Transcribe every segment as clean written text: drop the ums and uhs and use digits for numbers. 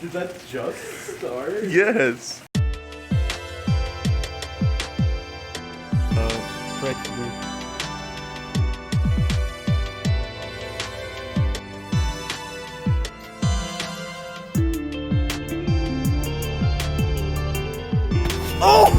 Did that just start? Yes. Frick. Oh!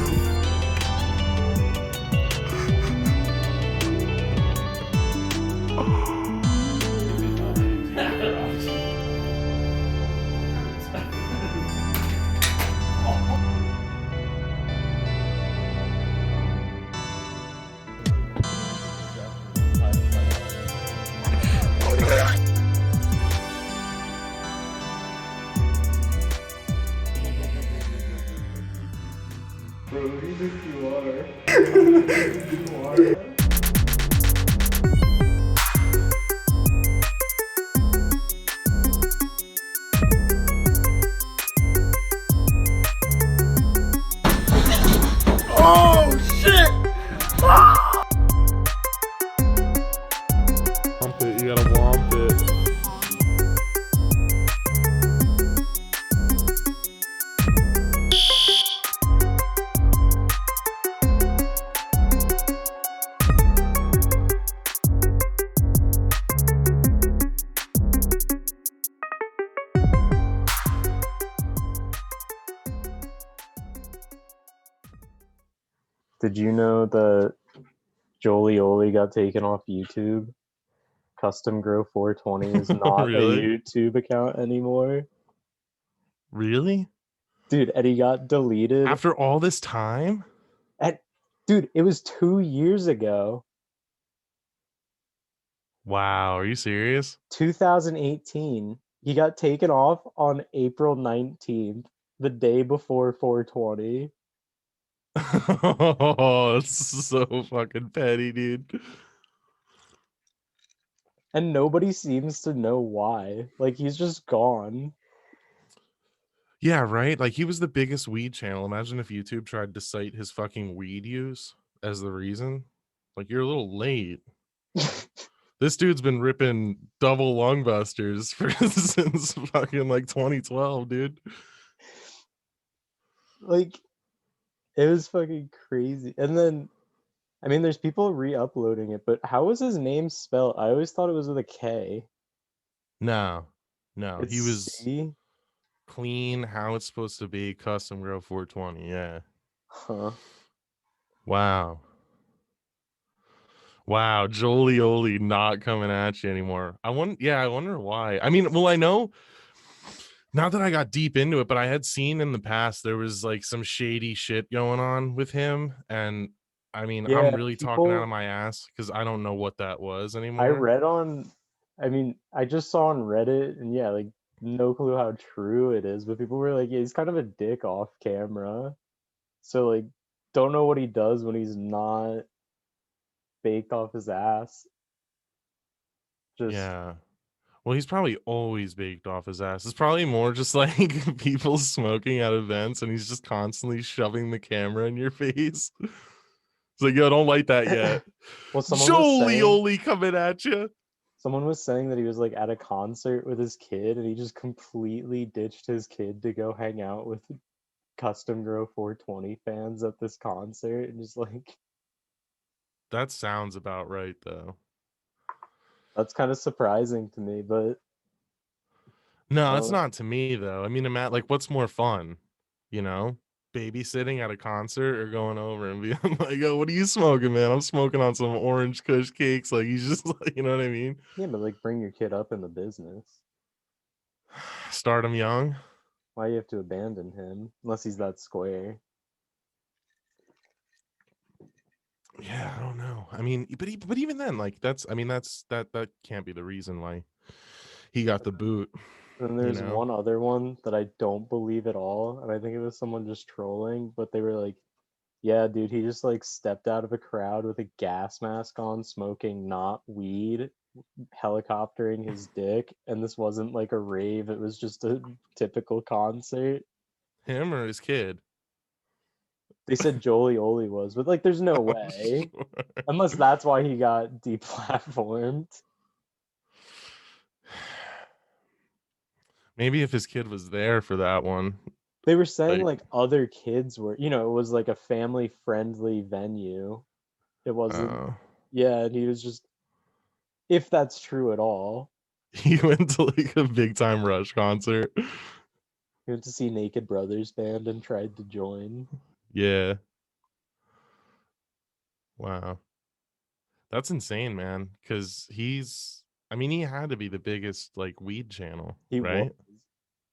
Bro, who do you think you are? Who do you think you are? Oh shit! Womp it, you gotta womp it. Did you know that Jolioli got taken off YouTube? Custom Grow 420 is not Really? a YouTube account anymore. Really? Dude, and he got deleted. After all this time? Dude, it was 2 years ago. Wow, are you serious? 2018. He got taken off on April 19th, the day before 420. Oh, it's so fucking petty, dude. And nobody seems to know why. Like, he's just gone. Yeah, right? Like, he was the biggest weed channel. Imagine if YouTube tried to cite his fucking weed use as the reason. Like, you're a little late. This dude's been ripping double lung busters since fucking like 2012, dude. Like, it was fucking crazy. And then, I mean, there's people re-uploading it, but how was his name spelled? I always thought it was with a K. No, It's he was C? clean, how it's supposed to be, custom grow 420. Yeah. Huh. Wow. Wow, Jolioli not coming at you anymore. I wonder why. I mean, well, I know not that I got deep into it, but I had seen in the past there was like some shady shit going on with him. And I mean, I'm Yeah, really talking out of people, my ass because I don't know what that was I anymore. read on, I mean, I just saw on Reddit, and yeah, like, no clue how true it is, but people were like, yeah, he's kind of a dick off camera. So, like, don't know what he does when he's not baked off his ass. Just, Yeah. Well, he's probably always baked off his ass. It's probably more just like people smoking at events and he's just constantly shoving the camera in your face. It's like, yo, don't light that yet. well, Jolioli coming at you. someone was saying that he was like at a concert with his kid, and he just completely ditched his kid to go hang out with Custom Grow 420 fans at this concert, and just like, That sounds about right, though. that's kind of surprising to me, but No, it's uh, not to me, though. I mean, Matt, like, what's more fun? You know? Babysitting at a concert or going over and being like, yo, what are you smoking, man? I'm smoking on some orange kush cakes. Like, he's just like, you know what I mean? yeah, but like, bring your kid up in the business. Start him young. Why you have to abandon him unless he's that square? Yeah, I don't know. I mean, but even then, like that can't be the reason why he got the boot. And You there's know? one other one that I don't believe at all, and I think it was someone just trolling, but they were like, yeah, dude, he just like stepped out of a crowd with a gas mask on, smoking not weed, helicoptering his dick, and this wasn't like a rave, it was just a typical concert. Him or his kid? They said Jolie Oli was, but like, there's no I'm way. sure. Unless that's why he got deplatformed. Maybe if his kid was there for that one. They were saying Like, like other kids were, you know, it was like a family friendly venue. It wasn't, yeah, and he was just, if that's true at all, he went to like a big time Rush concert. he went to see Naked Brothers band and tried to join. Yeah. Wow. That's insane, man. Because I mean, he had to be the biggest like weed channel, He was. right?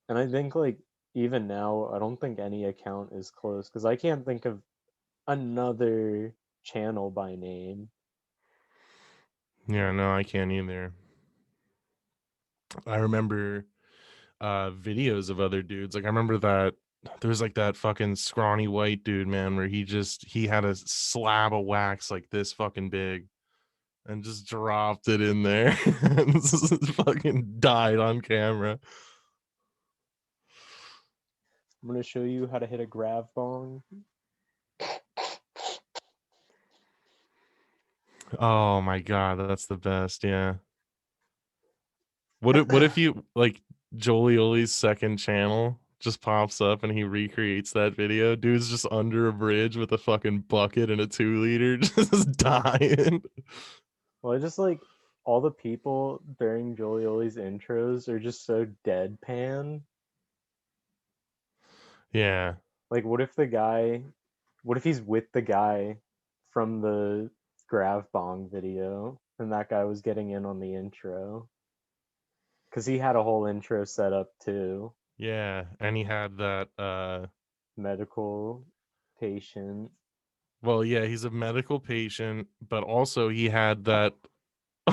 And I think like even now, I don't think any account is close because I can't think of another channel by name. Yeah, no, I can't either. I remember videos of other dudes. Like I remember that there was like that fucking scrawny white dude, man, where he had a slab of wax like this fucking big and just dropped it in there and just fucking died on camera. I'm gonna show you how to hit a grav bong. Oh my god, that's the best. Yeah. What if you like Jolioli's second channel just pops up and he recreates that video? Dude's just under a bridge with a fucking bucket and a 2-liter just dying. Well, I just like all the people during Jolioli's intros are just so deadpan. Yeah. Like, what if he's with the guy from the grav bong video and that guy was getting in on the intro? Because he had a whole intro set up too. Yeah. And he had that Medical patient. well, yeah, he's a medical patient, but also he had that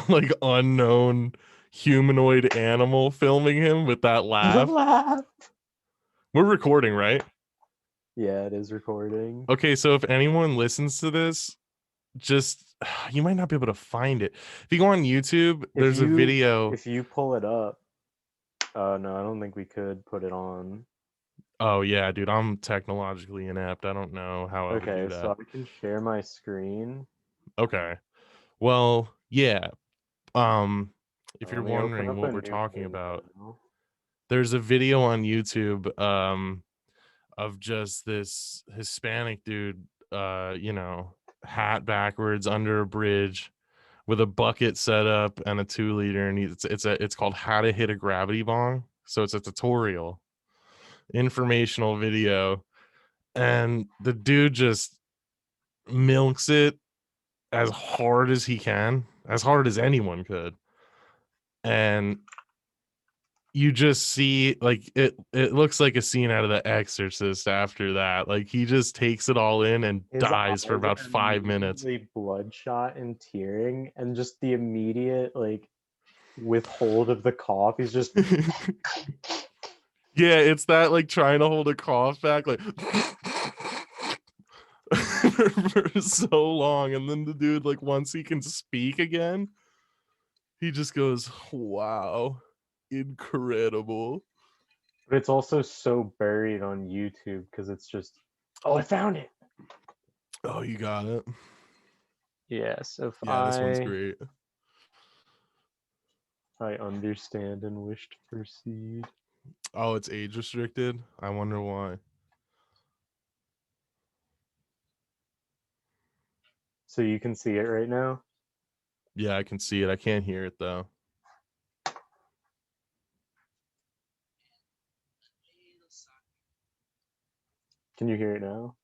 like unknown humanoid animal filming him with that laugh. Laugh. We're recording, right? Yeah, it is recording. Okay, so if anyone listens to this, just you might not be able to find it. If you go on YouTube, there's a video. If you pull it up, no, I don't think we could put it on. Oh yeah, dude, I'm technologically inept. I don't know how I would Okay, do so that. I can share my screen. Okay. Well, yeah. If you're Let me open wondering up what a we're new talking about, window. there's a video on YouTube of just this Hispanic dude hat backwards under a bridge with a bucket set up and a 2-liter, and it's called How to Hit a Gravity Bong. So it's a tutorial, informational video, and the dude just milks it as hard as he can, as hard as anyone could, and you just see like it looks like a scene out of The Exorcist after that. Like he just takes it all in and His dies for eyes about are 5 minutes. immediately bloodshot and tearing, and just the immediate like withhold of the cough. He's just Yeah, it's that like trying to hold a cough back like for so long, and then the dude like once he can speak again, he just goes, "Wow, incredible." but it's also so buried on YouTube because it's just, oh, I found it. Oh, you got it. Yes, if Yeah, this one's great. I understand and wish to proceed. Oh, it's age restricted. I wonder why. So you can see it right now. Yeah, I can see it. I can't hear it though. Can you hear it now?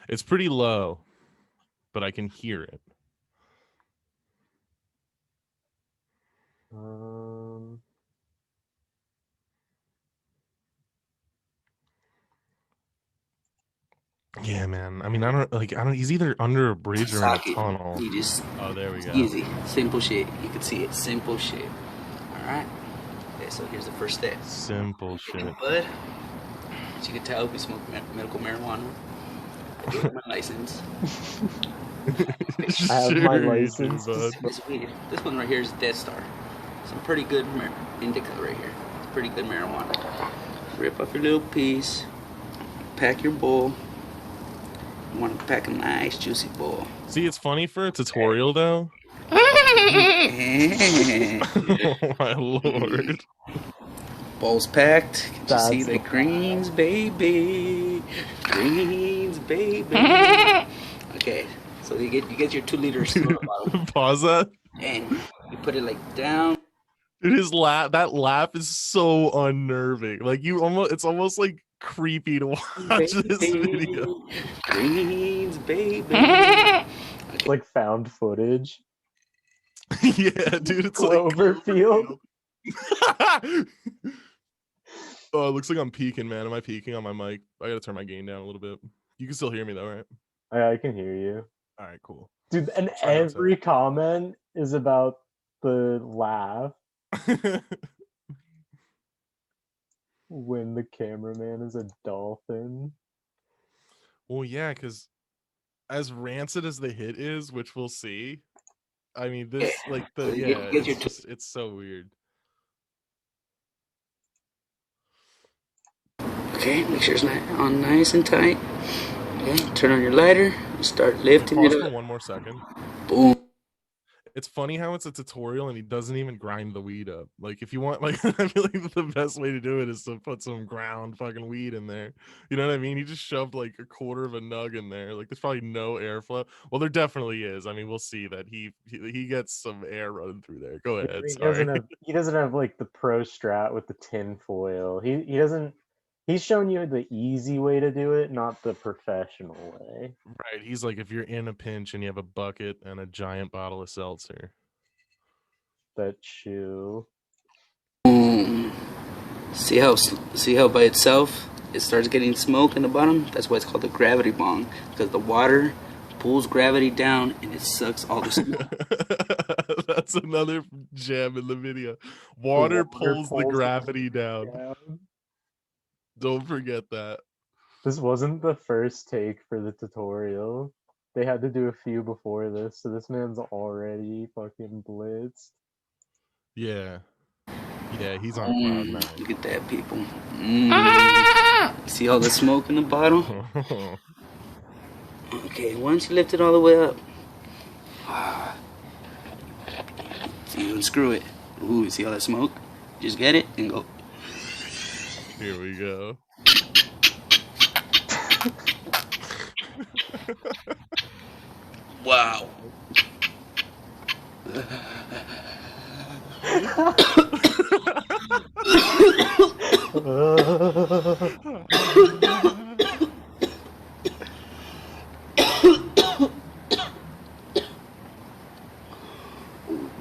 It's pretty low, but I can hear it. Yeah, man. I mean, I don't. He's either under a bridge or in a tunnel. You just, Oh, there we go. easy, simple shit. You can see it, simple shit. All right. Okay, so here's the first step. Simple shit. Bud, as you can tell, we smoke medical marijuana. I do have my license. I have my Sure you do, license. bud. This weed, this one right here is Death Star. Some pretty good indica right here. It's pretty good marijuana. Rip off your little piece. Pack your bowl. You want to pack a nice juicy bowl. See, it's funny for a tutorial though. Yeah. Oh my lord. Bowls packed. Can you That's see the the greens, baby? Greens, baby. Okay, so you get your 2 liter soda bottle Pause that. and you put it like down. Dude, his laugh, that laugh is so unnerving. Like it's almost like creepy to watch this video. Greens, baby. It's like found footage. Yeah, dude, it's like Cloverfield. Oh, it looks like I'm peaking, man. Am I peaking on my mic? I gotta turn my gain down a little bit. You can still hear me though, right? I can hear you. All right, cool. Dude, and Try not to- every comment is about the laugh when the cameraman is a dolphin. Well, yeah, because as rancid as the hit is, which we'll see, I mean, this like So the you yeah, get your it's just it's so weird. Okay, make sure it's on nice and tight. Okay, turn on your lighter. Start lifting Pause it for up. one more second. Boom. It's funny how it's a tutorial and he doesn't even grind the weed up. Like if you want, like I feel like the best way to do it is to put some ground fucking weed in there. You know what I mean? He just shoved like a quarter of a nug in there. Like there's probably no airflow. Well, there definitely is. I mean, we'll see that he gets some air running through there. Go ahead. He Sorry. doesn't have like the pro strat with the tin foil. He doesn't. He's showing you the easy way to do it, not the professional way. Right. He's like, if you're in a pinch and you have a bucket and a giant bottle of seltzer. That shoe. Boom. See how by itself it starts getting smoke in the bottom? That's why it's called the gravity bong, because the water pulls gravity down and it sucks all the smoke. That's another jam in the video. Water pulls the gravity down. Don't forget that. This wasn't the first take for the tutorial. They had to do a few before this, so this man's already fucking blitzed. Yeah. Yeah, he's on cloud nine. Look at that, people. See all the smoke in the bottle? Okay, once you lift it all the way up, see, you unscrew it. Ooh, see all that smoke? Just get it and go. Here we go. Wow.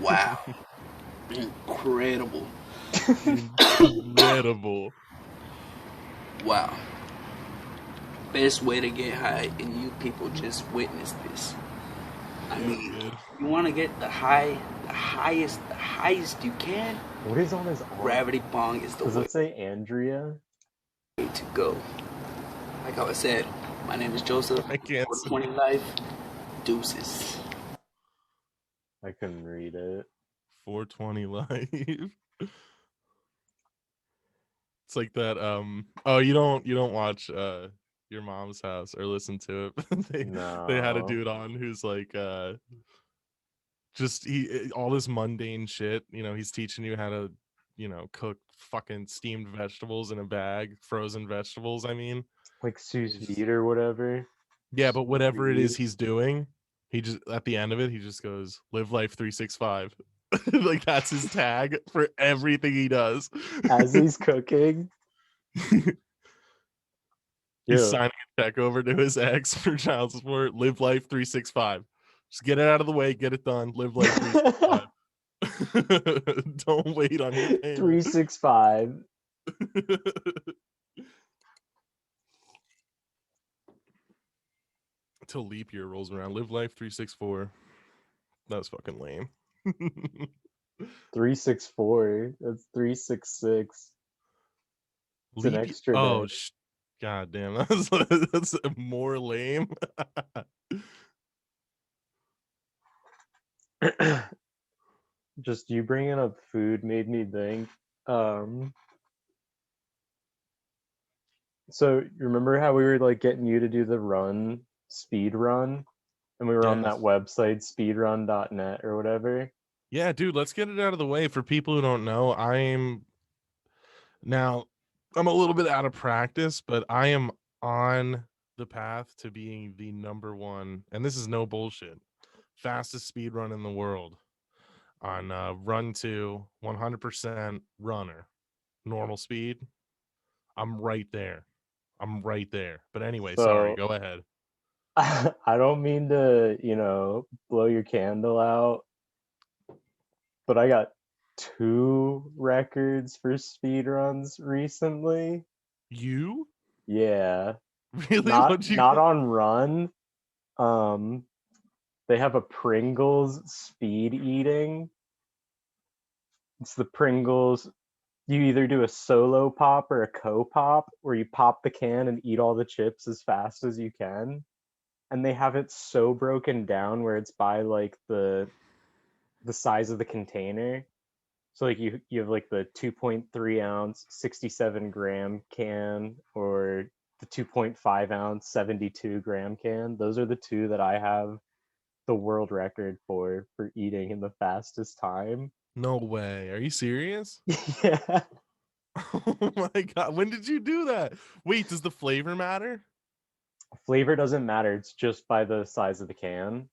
Wow. Incredible. Incredible. Wow. Best way to get high, and you people just witnessed this. I mean, you want to get the highest you can. What is on his arm? Gravity bong is the Does way it say Andrea? to go. Like how I said, my name is Joseph. I can't 420 Life. Deuces. I couldn't read it. 420 live. It's like that. Oh, you don't watch Your Mom's House or listen to it. They had a No. dude on who's like just all this mundane shit. You know, he's teaching you how to cook fucking steamed vegetables in a bag, frozen vegetables. I mean, Like sous vide or whatever. yeah, but whatever it is Sous he's doing, he just at the end of it he just goes live life 365. Like that's his tag for everything he does. as he's cooking. He's Yeah. signing a check over to his ex for child support. Live life 365. Just get it out of the way, get it done. Live life 365. Don't wait on your payment. 365. Until leap year rolls around. Live life 364. That was fucking lame. 364. That's 366. It's an extra Oh, day. god damn. That's more lame. Just you bringing up food made me think. So you remember how we were like getting you to do the speed run, and we were on that Yes. website speedrun.net or whatever. Yeah, dude, let's get it out of the way for people who don't know. I'm Now, I'm a little bit out of practice, but I am on the path to being the number one, and this is no bullshit, fastest speed run in the world on Run 2, 100% runner, normal speed. I'm right there. I'm right there. But anyway, sorry, So go ahead. I don't mean to, blow your candle out, but I got 2 records for speed runs recently. You? Yeah. Really? Not What'd you not get? on Run. Um they have a Pringles speed eating. It's the Pringles. You either do a solo pop or a co-pop where you pop the can and eat all the chips as fast as you can. And they have it so broken down where it's by like the size of the container. So like you have like the 2.3 ounce 67 gram can or the 2.5 ounce 72 gram can. Those are the two that I have the world record for eating in the fastest time. No way. Are you serious? Yeah. Oh my god. When did you do that? Wait, does the flavor matter? Flavor doesn't matter. It's just by the size of the can.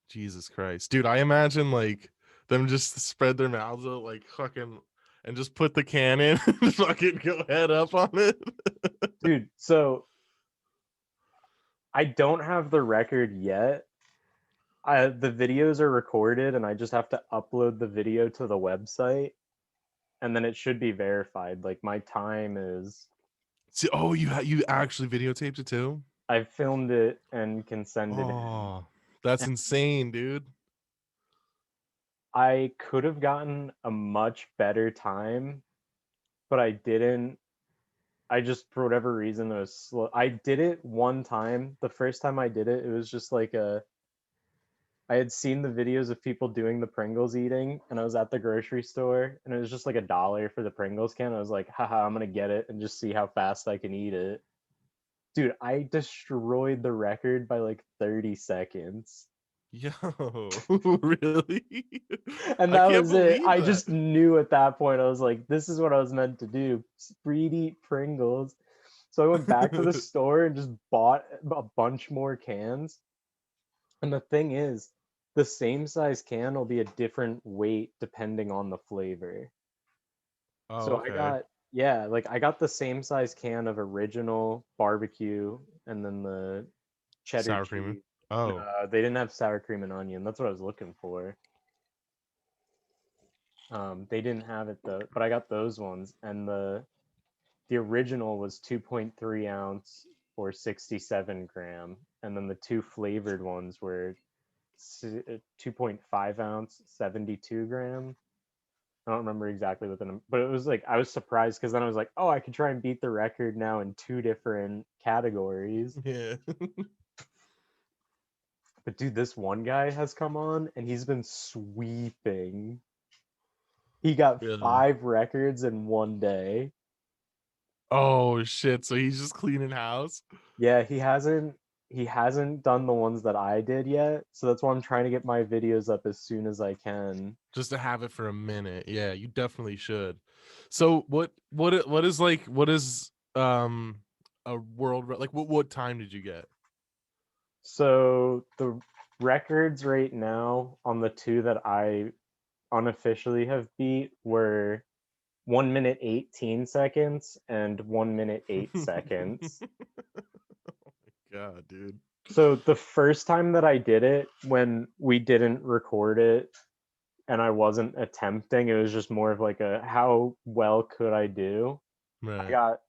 Jesus Christ. Dude, I imagine like them just spread their mouths out like fucking and just put the can in and fucking go head up on it. Dude, so I don't have the record yet. The videos are recorded and I just have to upload the video to the website and then it should be verified. Like my time is See, oh, you actually videotaped it too? I've filmed it and can send it in. Oh, that's insane, dude. I could have gotten a much better time, but I didn't. I just, for whatever reason, it was slow. I did it one time. The first time I did it, it was just like I had seen the videos of people doing the Pringles eating, and I was at the grocery store, and it was just like $1 for the Pringles can. I was like, haha, I'm gonna get it and just see how fast I can eat it. Dude, I destroyed the record by like 30 seconds. Yo, really? And I that can't was it. believe I that. just knew at that point, I was like, this is what I was meant to do. Speed eat Pringles. So I went back to the store and just bought a bunch more cans. And the thing is, the same size can will be a different weight depending on the flavor. Oh, So okay. yeah, like I got the same size can of original barbecue and then the cheddar Sour cream. cheese. Oh. They didn't have sour cream and onion. That's what I was looking for. They didn't have it though, but I got those ones, and the original was 2.3 ounce or 67 gram, and then the two flavored ones were 2.5 ounce 72 gram. I don't remember exactly what but it was like I was surprised because then I was like, oh, I could try and beat the record now in 2 different categories. Yeah. But dude, this one guy has come on and he's been sweeping. He got Really? 5 records in one day. Oh shit. So he's just cleaning house? Yeah, he hasn't done the ones that I did yet, so that's why I'm trying to get my videos up as soon as I can. Just to have it for a minute. Yeah, you definitely should. So what is like what is a like what time did you get? So the records right now on the two that I unofficially have beat were 1 minute 18 seconds and 1 minute 8 seconds. Oh my god, dude. So the first time that I did it, when we didn't record it and I wasn't attempting, it was just more of like a how well could I do? I Right. got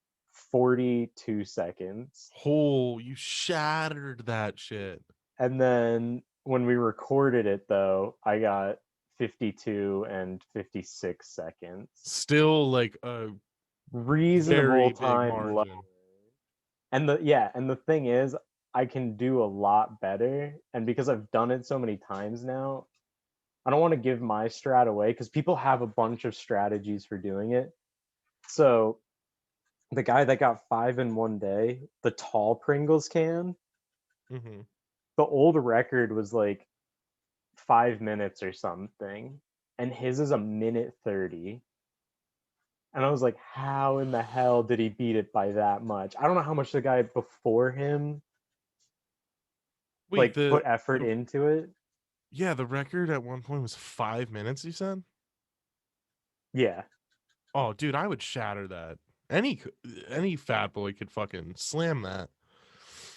42 seconds. Oh, you shattered that shit. And then when we recorded it though, I got 52 and 56 seconds. Still like a Reasonable very big time low. margin. And the thing is, I can do a lot better. And because I've done it so many times now, I don't want to give my strat away because people have a bunch of strategies for doing it. So the guy that got 5 in one day, the tall Pringles can, Mm-hmm. the old record was like 5 minutes or something, and his is a minute 30. And I was like, how in the hell did he beat it by that much? I don't know how much the guy before him Wait, like put effort into it. yeah, the record at one point was 5 minutes, you said? Yeah. Oh, dude, I would shatter that. Any fat boy could fucking slam that.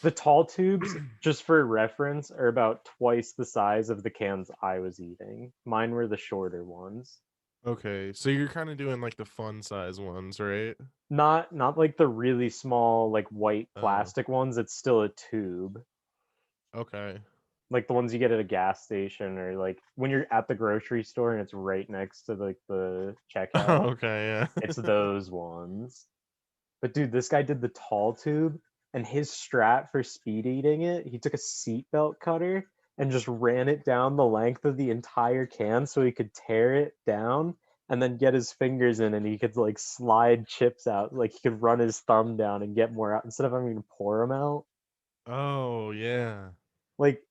The tall tubes, just for reference, are about twice the size of the cans I was eating. Mine were the shorter ones. Okay, so you're kind of doing like the fun size ones, right? Not like the really small like white Oh, plastic ones. It's still a tube. okay. Like the ones you get at a gas station or like when you're at the grocery store and it's right next to like the checkout. Okay, It's yeah. those ones. But dude, this guy did the tall tube, and his strat for speed eating it, he took a seatbelt cutter and just ran it down the length of the entire can so he could tear it down and then get his fingers in and he could like slide chips out. Like he could run his thumb down and get more out instead of having to pour them out. Oh, yeah. Like,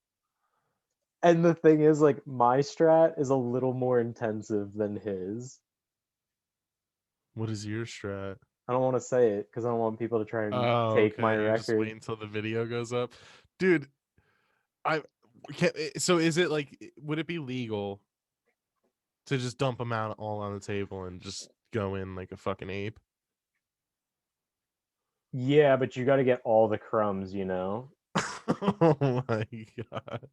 and the thing is, like, my strat is a little more intensive than his. What is your strat? I don't want to say it because I don't want people to try and Oh, take my okay. You're just record. waiting until the video goes up. Dude, I so is it like would it be legal to just dump them out all on the table and just go in like a fucking ape? Yeah, but you got to get all the crumbs, you know? Oh my god.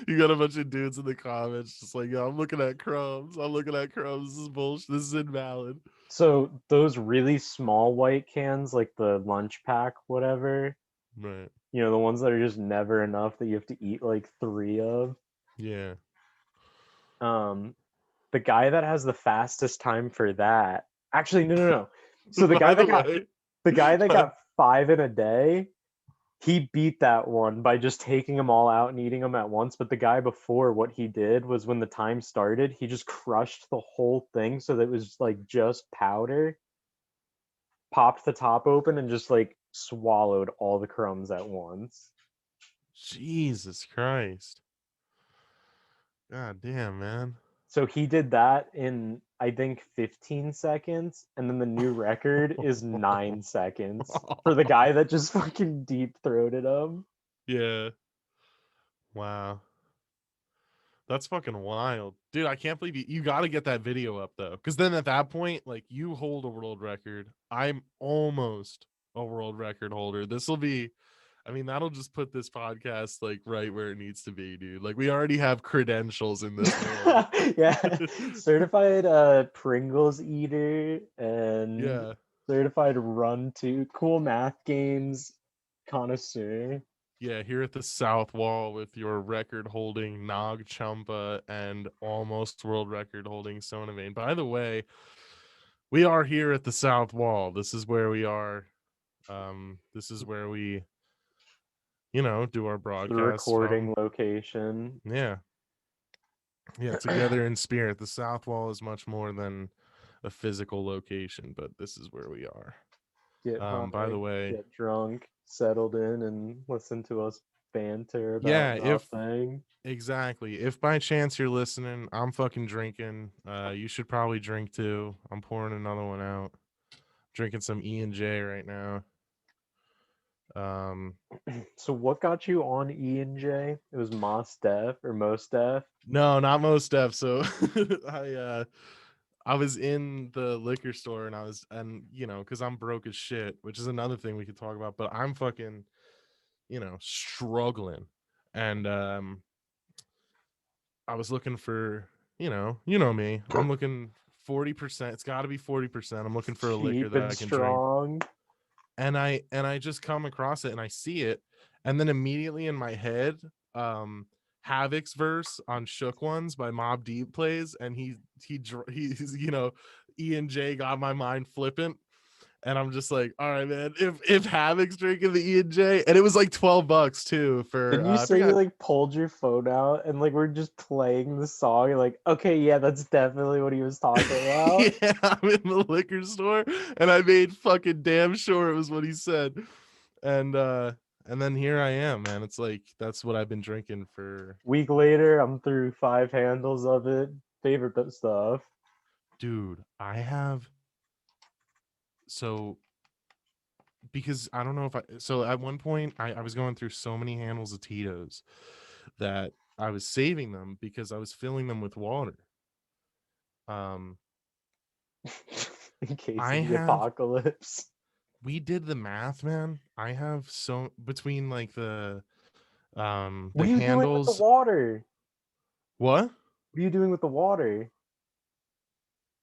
You got a bunch of dudes in the comments just like, yo, I'm looking at crumbs. I'm looking at crumbs. This is bullshit. This is invalid. So those really small white cans, like the lunch pack, whatever, Right. you know, the ones that are just never enough that you have to eat like 3 of. Yeah. Um, the guy that has the fastest time for that, actually, no. So By the way, the guy that got 5 in a day, he beat that one by just taking them all out and eating them at once. But the guy before, what he did was when the time started, he just crushed the whole thing so that it was like just powder, popped the top open, and just like swallowed all the crumbs at once. Jesus Christ. God damn, man. So he did that in, I think, 15 seconds, and then the new record is 9 seconds for the guy that just fucking deep throated him. Yeah. Wow. That's fucking wild. Dude, I can't believe you got to get that video up though. Cuz then at that point, like you hold a world record. I'm almost a world record holder. This will be I mean, that'll just put this podcast like right where it needs to be, dude. Like we already have credentials in this world. Yeah, certified Pringles eater and Yeah. certified run to cool math games connoisseur. Yeah, here at the South Wall with your record holding Nog Champa and almost world record holding Sona Vane. By the way, we are here at the South Wall. This is where we are. This is where we, do our The broadcasts from. recording location. Yeah. Yeah, together in spirit. The South Wall is much more than a physical location, but this is where we are. Get By the high, way, get drunk, settled in, and listen to us banter yeah, about if nothing. exactly. If by chance you're listening, I'm fucking drinking. You should probably drink too. I'm pouring another one out. Drinking some E&J right now. So what got you on E&J? It was Mos Def or Mos Def? No, not most Def. So I was in the liquor store and because I'm broke as shit, which is another thing we could talk about, but I'm fucking, struggling. And I was looking for, me. I'm looking 40%. It's got to be 40%. I'm looking for a liquor Cheap that and I can drink. strong. And I just come across it and I see it, and then immediately in my head, Havoc's verse on Shook Ones by Mobb Deep plays, and he's E&J got my mind flippant. And I'm just like, all right, man. If Havoc's drinking the E&J, and it was like $12 too for Didn't you I say you forgot. like pulled your phone out and like we're just playing the song? You're like, okay, yeah, that's definitely what he was talking about. Yeah, I'm in the liquor store, and I made fucking damn sure it was what he said. And then here I am, man. It's like that's what I've been drinking for. Week later, I'm through 5 handles of it. Favorite stuff. Dude, I have so because I don't know if so at one point I was going through so many handles of Tito's that I was saving them because I was filling them with water. In case I of the have apocalypse. we did the math, man. I have so between like the What are you doing with the handles. water? What? What are you doing with the water?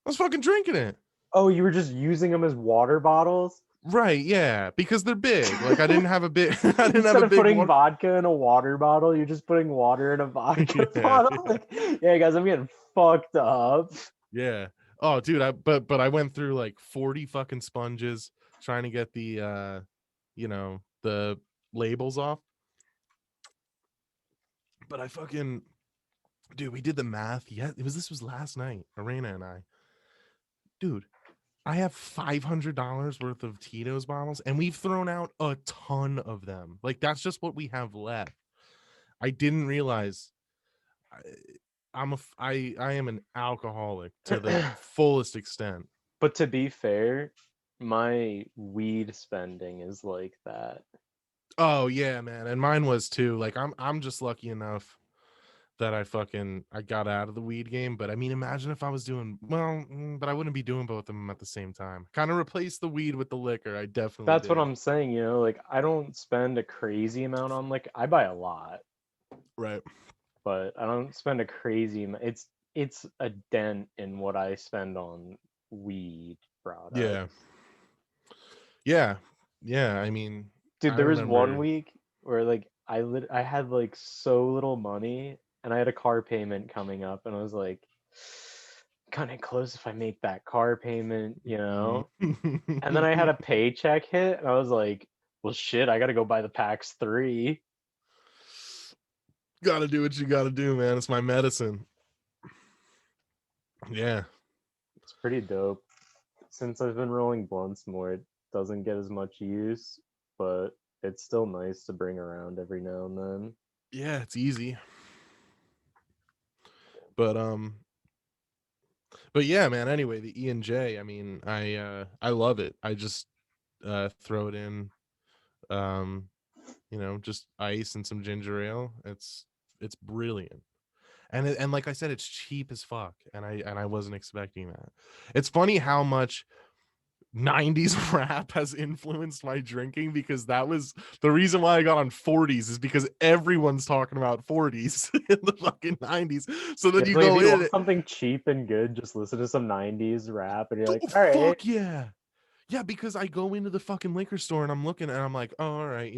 I was fucking drinking it. Oh, you were just using them as water bottles? Right, yeah, because they're big. Like I didn't have a big I didn't have Instead a of big putting water. vodka in a water bottle, you're just putting water in a vodka Yeah, bottle. yeah. Like, yeah, guys, I'm getting fucked up. Yeah. Oh, dude, but I went through like 40 fucking sponges trying to get the the labels off. But I fucking dude, we did the math. Yeah, this was last night, Arena and I. Dude, I have $500 worth of Tito's bottles and we've thrown out a ton of them. Like that's just what we have left. I didn't realize I am an alcoholic to the fullest extent. But to be fair, my weed spending is like that. Oh yeah, man. And mine was too. Like I'm just lucky enough that I got out of the weed game. But I mean, imagine if I was doing but I wouldn't be doing both of them at the same time. Kind of replace the weed with the liquor. I definitely That's what did. I'm saying, like I don't spend a crazy amount on like I buy a lot, Right. but I don't spend a crazy amount. It's a dent in what I spend on weed products. Yeah. Yeah. Yeah. I mean, Dude, I there was one remember. week where like I had like so little money and I had a car payment coming up and I was like kind of close if I make that car payment, And then I had a paycheck hit and I was like, well shit, I got to go buy the PAX 3. Gotta do what you gotta do, man. It's my medicine. Yeah. It's pretty dope. Since I've been rolling blunts more, it doesn't get as much use, but it's still nice to bring around every now and then. Yeah, it's easy. But yeah, man. Anyway, the E&J. I mean, I love it. I just throw it in, just ice and some ginger ale. It's brilliant, and like I said, it's cheap as fuck. And I wasn't expecting that. It's funny how much 90s rap has influenced my drinking because that was the reason why I got on 40s is because everyone's talking about 40s in the fucking 90s. So then It's you like if go you in want something cheap and good, just listen to some 90s rap and you're like, oh all right. fuck yeah. Yeah, because I go into the fucking liquor store and I'm looking and I'm like, oh, all right,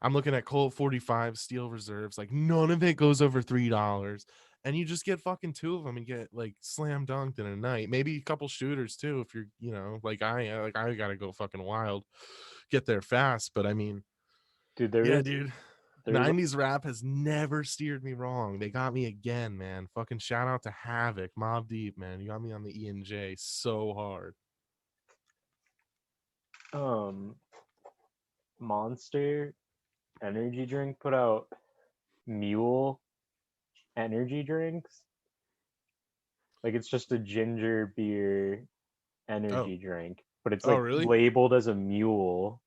I'm looking at Colt 45 Steel Reserves, like none of it goes over $3. And you just get fucking two of them and get like slam dunked in a night. Maybe a couple shooters too, if you're, like I gotta go fucking wild, get there fast. But I mean, Dude, yeah, dude. there was 90s rap has never steered me wrong. They got me again, man. Fucking shout out to Havoc, Mob Deep, man. You got me on the E&J so hard. Monster energy drink put out Mule energy drinks. Like it's just a ginger beer Oh, energy drink, but it's oh like really? labeled as a mule.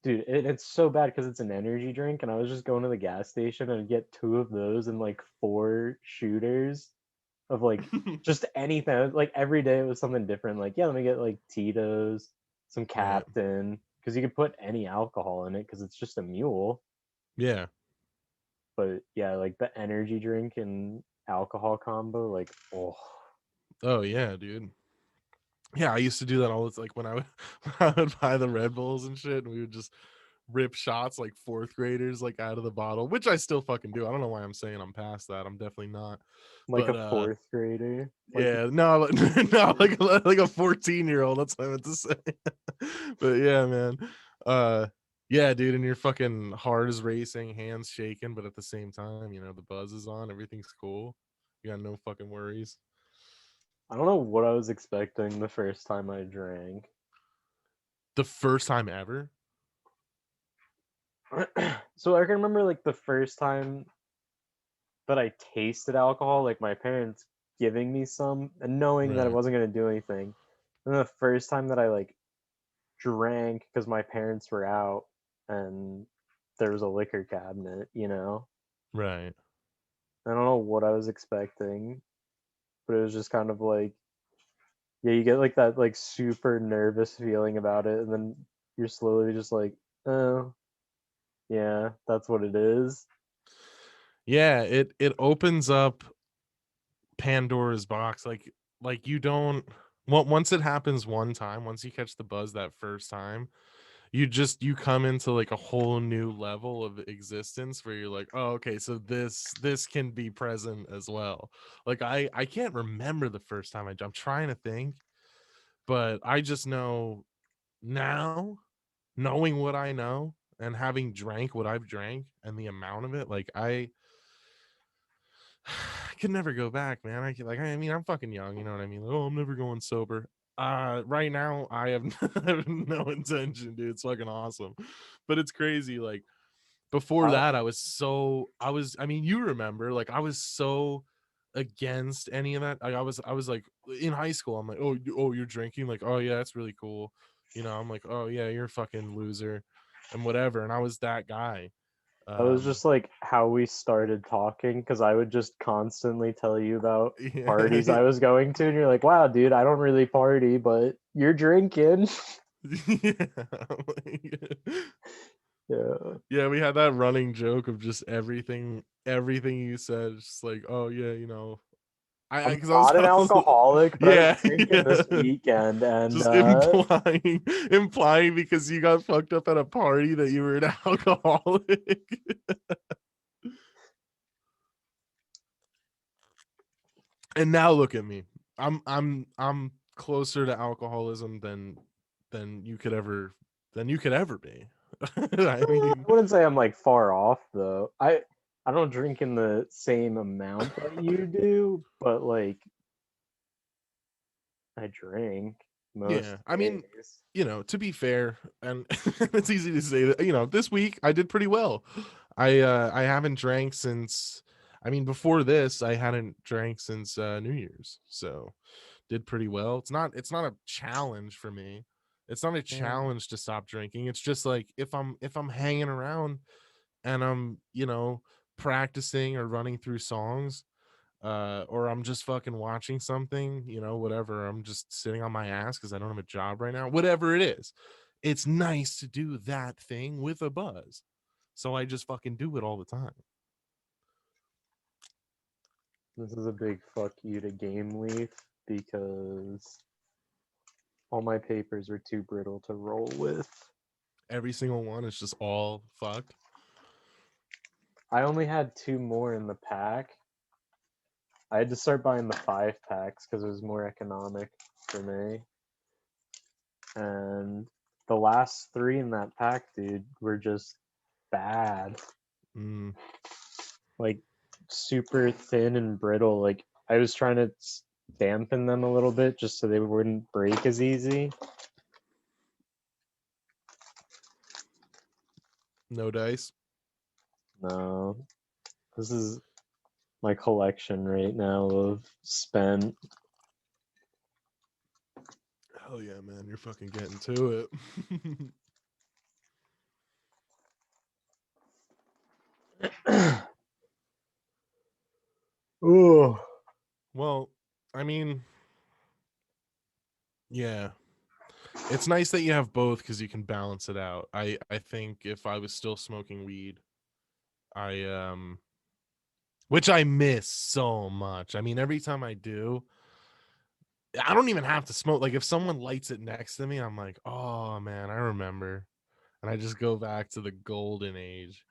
Dude, it's so bad because it's an energy drink, and I was just going to the gas station and I'd get two of those and like four shooters of like just anything. Like every day it was something different. Like, yeah, let me get like Tito's, some Right. Captain, because you could put any alcohol in it because it's just a mule. Yeah. But yeah, like the energy drink and alcohol combo, like, oh, Oh yeah, dude. Yeah, I used to do that all the like when I would when I would buy the Red Bulls and shit, and we would just rip shots like fourth graders like out of the bottle, which I still fucking do. I don't know why I'm saying I'm past that. I'm definitely not. like a But fourth grader. Like, yeah, no, no, like a 14-year-old. That's what I meant to say. But yeah, man. Uh yeah, dude, and your fucking heart is racing, hands shaking, but at the same time, the buzz is on, everything's cool. You got no fucking worries. I don't know what I was expecting the first time I drank. The first time ever? So I can remember like the first time that I tasted alcohol, like my parents giving me some and knowing that it Right. wasn't gonna do anything. And the first time that I like drank because my parents were out and there was a liquor cabinet, you know. Right. I don't know what I was expecting, but it was just kind of like, yeah, you get like that like super nervous feeling about it, and then you're slowly just like, oh, yeah, that's what it is. Yeah, it opens up Pandora's box. Like you don't once it happens one time, once you catch the buzz that first time, you come into like a whole new level of existence where you're like, oh, okay, so this can be present as well. Like I can't remember the first time I'm trying to think, but I just know now, knowing what I know and having drank what I've drank and the amount of it, like I could never go back, man. I mean, I'm fucking young, you know what I mean? Like, oh, I'm never going sober. Right now I have, I have no intention, dude. It's fucking awesome. But it's crazy. Like before I, that, I mean, you remember, like I was so against any of that. Like, I was like in high school, I'm like, oh, you're drinking? Like, oh yeah, that's really cool. You know, I'm like, oh yeah, you're a fucking loser and whatever. And I was that guy. that was Um, just like how we started talking because I would just constantly tell you about parties yeah. I was going to, and you're like, wow, dude, I don't really party, but you're drinking. Yeah. Yeah. Yeah, we had that running joke of just everything you said, just like, oh yeah, you know, I I'm because not an I was alcoholic, but I was yeah, drinking yeah, this weekend, and just implying because you got fucked up at a party that you were an alcoholic. And now look at me. I'm closer to alcoholism than you could ever be. I I mean, wouldn't say I'm like far off though. I don't drink in the same amount that you do, but like I drink most yeah. I mean, days. you know, to be fair, and it's easy to say that, you know, this week I did pretty well. I haven't drank since, I mean, before this I hadn't drank since New Year's. So, did pretty well. It's not a challenge for me. It's not a Yeah. challenge to stop drinking. It's just like if I'm hanging around and I'm, you know, practicing or running through songs, or I'm just fucking watching something, you know, whatever. I'm just sitting on my ass because I don't have a job right now. Whatever it is, it's nice to do that thing with a buzz. So I just fucking do it all the time. This is a big fuck you to Game Leaf because all my papers are too brittle to roll with. Every single one is just all fucked. I only had two more in the pack. I had to start buying the 5 packs because it was more economic for me. And the last three in that pack, dude, were just bad. Mm, Like super thin and brittle. Like I was trying to dampen them a little bit just so they wouldn't break as easy. no dice. No, this is my collection right now of spent. Hell yeah, man, you're fucking getting to it. Ooh. Well, I mean, yeah. It's nice that you have both because you can balance it out. I think if I was still smoking weed, I which I miss so much. I mean, every time I do, I don't even have to smoke. Like if someone lights it next to me, I'm like, "Oh man, I remember." And I just go back to the golden age.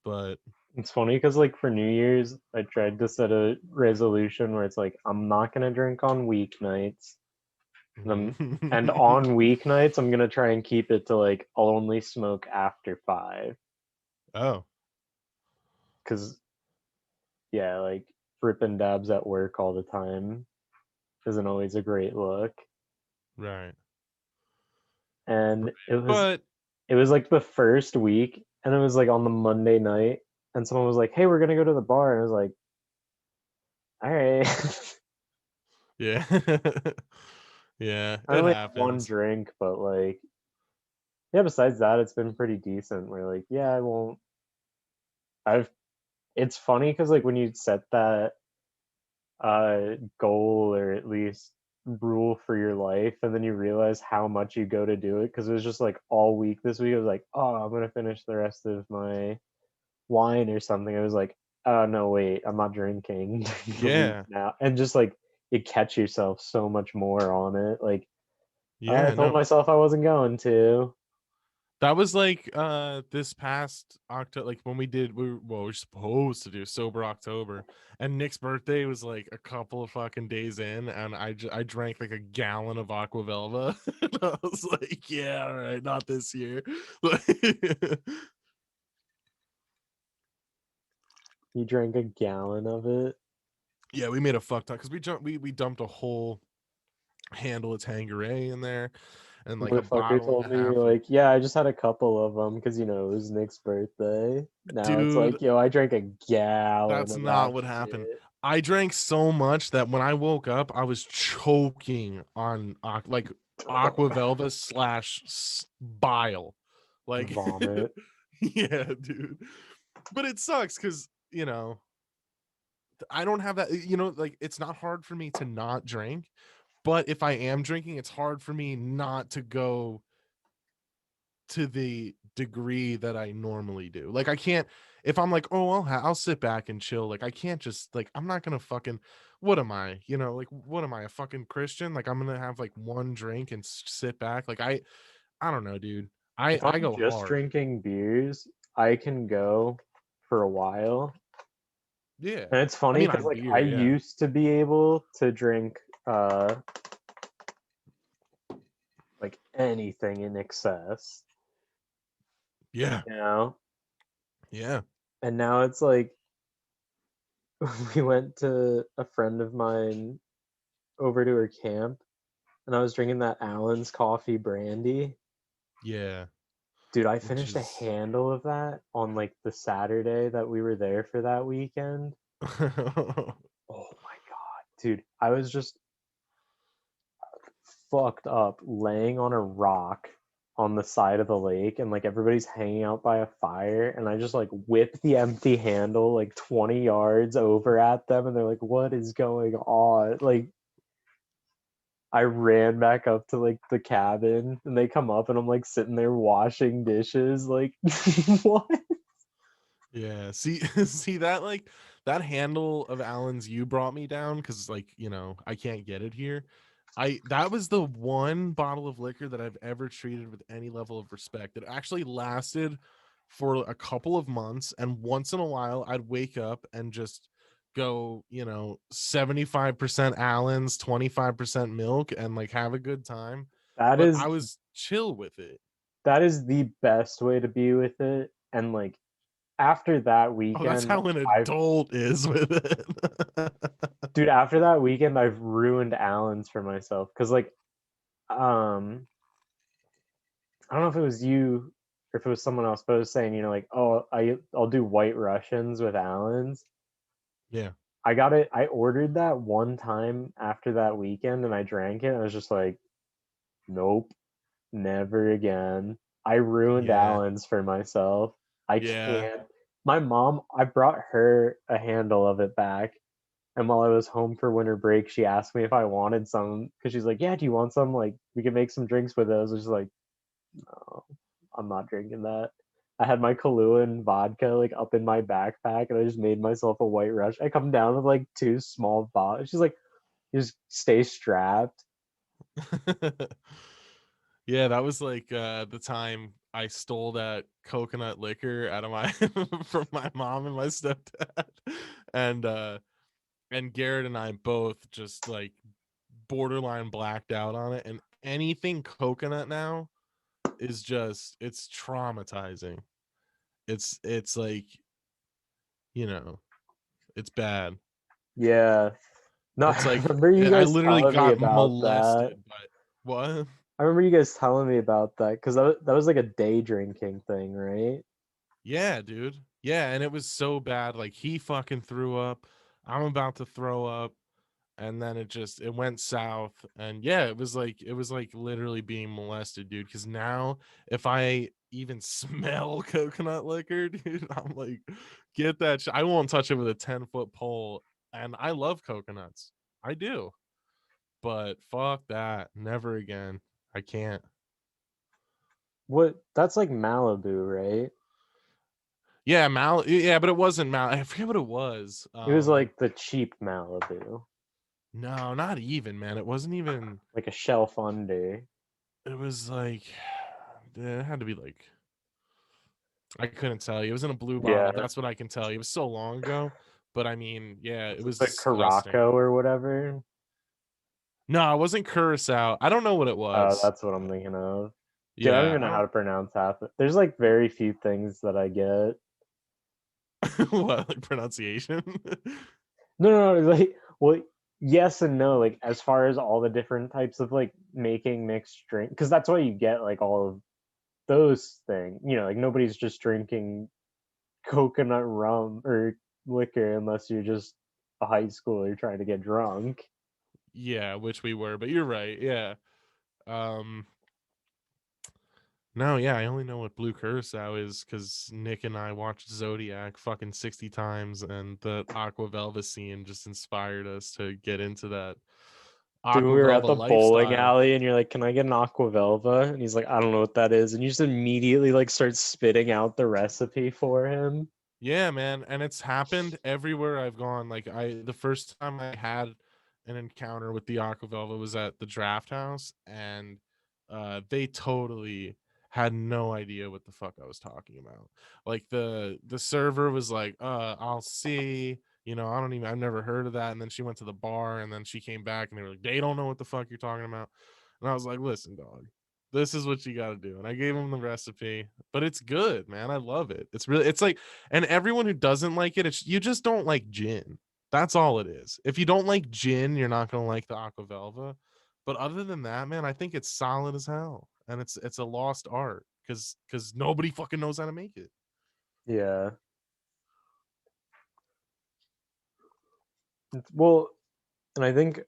But It's funny because like for New Year's, I tried to set a resolution where it's like I'm not gonna drink on weeknights, and on weeknights I'm gonna try and keep it to like I'll only smoke after 5 oh, because yeah, like ripping dabs at work all the time isn't always a great look. right. And But it was like the first week, and it was like on the Monday night, and someone was like, "Hey, we're gonna go to the bar," and I was like, "All right." yeah. Yeah, I it only had one happens. drink, but like Yeah, besides that, it's been pretty decent. We're like, yeah, I won't. I've. It's funny because like when you set that goal or at least rule for your life, and then you realize how much you go to do it. Because it was just like all week this week, I was like, oh, I'm gonna finish the rest of my wine or something. I was like, oh no, wait, I'm not drinking during the week Yeah. now, and just like you catch yourself so much more on it. Like I Yeah, told no. myself I wasn't going to. That was like this past October, like when we were supposed to do sober October, and Nick's birthday was like a couple of fucking days in, and I drank like a gallon of Aqua Velva. And I was like, yeah, all right, not this year. You drank a gallon of it. Yeah, we made a fuck ton because we dumped a whole handle of Tanqueray in there, and like a Motherfucker bottle and told a me you're half of, like, yeah, I just had a couple of them because it was Nick's birthday. Now it's dude. like, yo, I drank a gallon That's of not that what happened. shit. I drank so much that when I woke up, I was choking on like Aqua Velva / bile. Like, Vomit. yeah, dude. But it sucks because, I don't have that, like it's not hard for me to not drink. But if I am drinking, it's hard for me not to go to the degree that I normally do. Like I can't, if I'm like, oh, I'll sit back and chill. Like I can't just like, I'm not gonna fucking, what am I? Like what am I, a fucking Christian? Like I'm gonna have like one drink and sit back. Like I don't know, dude. I If I I'm go just hard. drinking beers, I can go for a while. Yeah. And it's I funny mean, because on like I beer, yeah. used to be able to drink uh like anything in excess, Yeah. you know? Yeah. And now it's like we went to a friend of mine over to her camp and I was drinking that Allen's coffee brandy. Yeah. Dude, I Which finished a is handle of that on like the Saturday that we were there for that weekend. Oh my god, dude, I was just fucked up laying on a rock on the side of the lake and like everybody's hanging out by a fire and I just like whip the empty handle like 20 yards over at them and they're like, what is going on? Like I ran back up to like the cabin and they come up and I'm like sitting there washing dishes like what? Yeah, see, see that like that handle of Allen's you brought me down because like I can't get it here. That was the one bottle of liquor that I've ever treated with any level of respect. It actually lasted for a couple of months, and once in a while I'd wake up and just go 75% Allen's, 25% milk, and like have a good time. That But is I was chill with it. that is the best way to be with it and like after that Oh, that's weekend how an I've adult is with it. dude, after that weekend, I've ruined Allen's for myself because, like, um, I don't know if it was you or if it was someone else, but I was saying, like, oh, I'll do White Russians with Allen's. Yeah. I got it. I ordered that one time after that weekend, and I drank it. And I was just like, nope, never again. I ruined Yeah. Allen's for myself. I Yeah. can't. My mom, I brought her a handle of it back. And while I was home for winter break, she asked me if I wanted some because she's like, "Yeah, do you want some? Like, we can make some drinks with those." I was just like, "No, I'm not drinking that." I had my Kahlua and vodka like up in my backpack, and I just made myself a White Rush. I come down with like two small bottles. She's like, "You just stay strapped." Yeah, that was like the time I stole that coconut liquor out of my from my mom and my stepdad. And Garrett and I both just like borderline blacked out on it, and anything coconut now is just it's traumatizing. It's like, you know, it's bad. Yeah. No, It's I like remember you I guys literally telling me got about that. molested, but what? I remember you guys telling me about that because that was like a day drinking thing, right? Yeah, dude. Yeah, and it was so bad. Like he fucking threw up. I'm about to throw up. and then it went south, and yeah, it was like literally being molested, dude, because now if I even smell coconut liquor, dude, I'm like, get that I won't touch it with a 10-foot pole. And I love coconuts, I do, but fuck that, never again. I can't. What? That's like Malibu, right? Yeah, yeah, but it wasn't I forget what it was. It was like the cheap Malibu, No, not even, man. It wasn't even. like a shelf under. It was like, it had to be like, I couldn't tell you. It was in a blue Yeah, bottle. That's what I can tell you. It was so long ago, but I mean, yeah, it was the disgusting. Caraco or whatever. No, it wasn't Curacao. I don't know what it was. That's what I'm thinking of. Dude, I don't Yeah, even I know how don't. to pronounce half. There's like very few things that I get. What, like pronunciation? No, like, well, yes and no. Like, as far as all the different types of like making mixed drink, because that's why you get like all of those things. Like nobody's just drinking coconut rum or liquor unless you're just a high schooler trying to get drunk. Yeah, which we were, but you're right. Yeah. Um, No, yeah, I only know what blue curacao is because Nick and I watched Zodiac fucking 60 times, and the Aqua Velva scene just inspired us to get into that Dude, we Aqua were at Velva the bowling lifestyle. alley and you're like, "Can I get an Aqua Velva?" And he's like, "I don't know what that is." And you just immediately like start spitting out the recipe for him. Yeah, man, and it's happened everywhere I've gone. Like the first time I had an encounter with the Aqua Velva was at the Draft House, and they totally had no idea what the fuck I was talking about. Like the server was like, I'll see, I've never heard of that. And then she went to the bar, and then she came back, and they were like, they don't know what the fuck you're talking about. And I was like, listen, dog, this is what you got to do. And I gave him the recipe, but it's good, man. I love it. It's like, and everyone who doesn't like it, you just don't like gin. That's all it is. If you don't like gin, you're not gonna like the Aqua Velva. But other than that, man, I think it's solid as hell, and it's a lost art because nobody fucking knows how to make it. Yeah. Well, and I think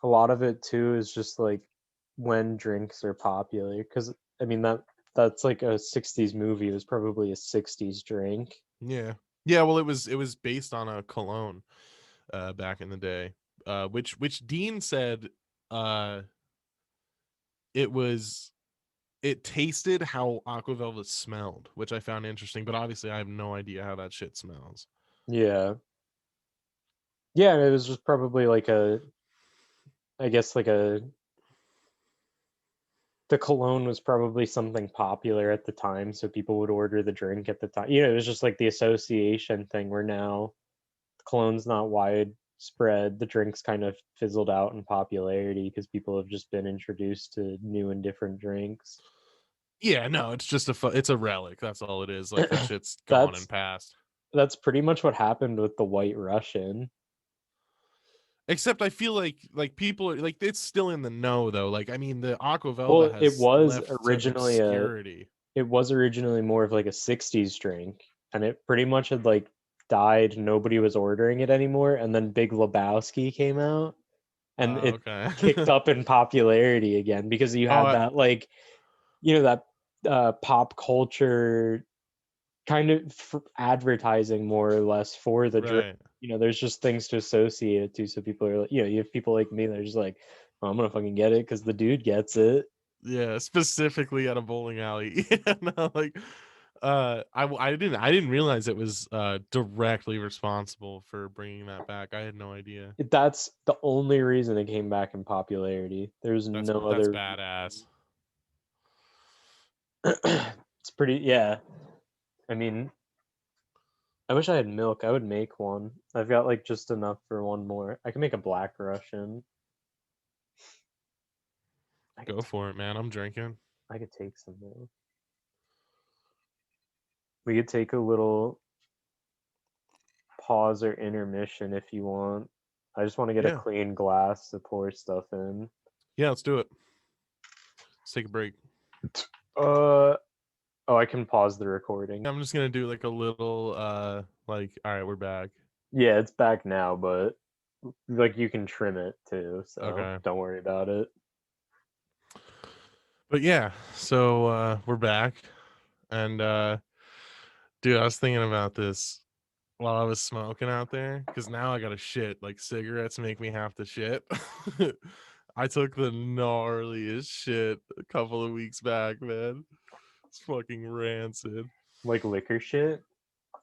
a lot of it too is just like when drinks are popular. Because I mean that's like a '60s movie. It was probably a '60s drink. Yeah, yeah. Well, it was based on a cologne, back in the day, which Dean said, uh, it was it tasted how Aqua Velva smelled, which I found interesting. But obviously, I have no idea how that shit smells. Yeah. Yeah, it was just probably like I guess like the cologne was probably something popular at the time, so people would order the drink at the time. It was just like the association thing where now the cologne's not widespread. The drink's kind of fizzled out in popularity because people have just been introduced to new and different drinks. Yeah, no, it's just it's a relic. That's all it is. Like that shit's gone and That's passed. that's pretty much what happened with the White Russian. Except I feel like people are like, it's still in the know though. Like I mean, the Aqua Velva Well, has left to obscurity. it was originally more of like a '60s drink, and it pretty much had like died. Nobody was ordering it anymore, and then Big Lebowski came out, and it Okay. kicked up in popularity again because you Oh, had that like that pop culture kind of advertising more or less for the drink. right. There's just things to associate it to, so people are like, you have people like me that are just like, oh, I'm gonna fucking get it because the dude gets it. Yeah, specifically at a bowling alley. Yeah, no, like, I didn't realize it was directly responsible for bringing that back. I had no idea. That's the only reason it came back in popularity. There's no That's other badass. it's pretty, yeah. I mean, I wish I had milk. I would make one. I've got like just enough for one more. I can make a black Russian. I could Go for it, man. I'm drinking. I could take some though. We could take a little pause or intermission if you want. I just want to get a Yeah, clean glass to pour stuff in. yeah. Let's do it. Let's take a break. Oh, I can pause the recording. I'm just gonna do like a little like, all right, we're back. Yeah, it's back now, but Like you can trim it too, so Okay. don't worry about it. But yeah, so we're back, and dude, I was thinking about this while I was smoking out there because now I got to shit. Like cigarettes make me have to shit. I took the gnarliest shit a couple of weeks back, man. It's fucking rancid. Like liquor shit,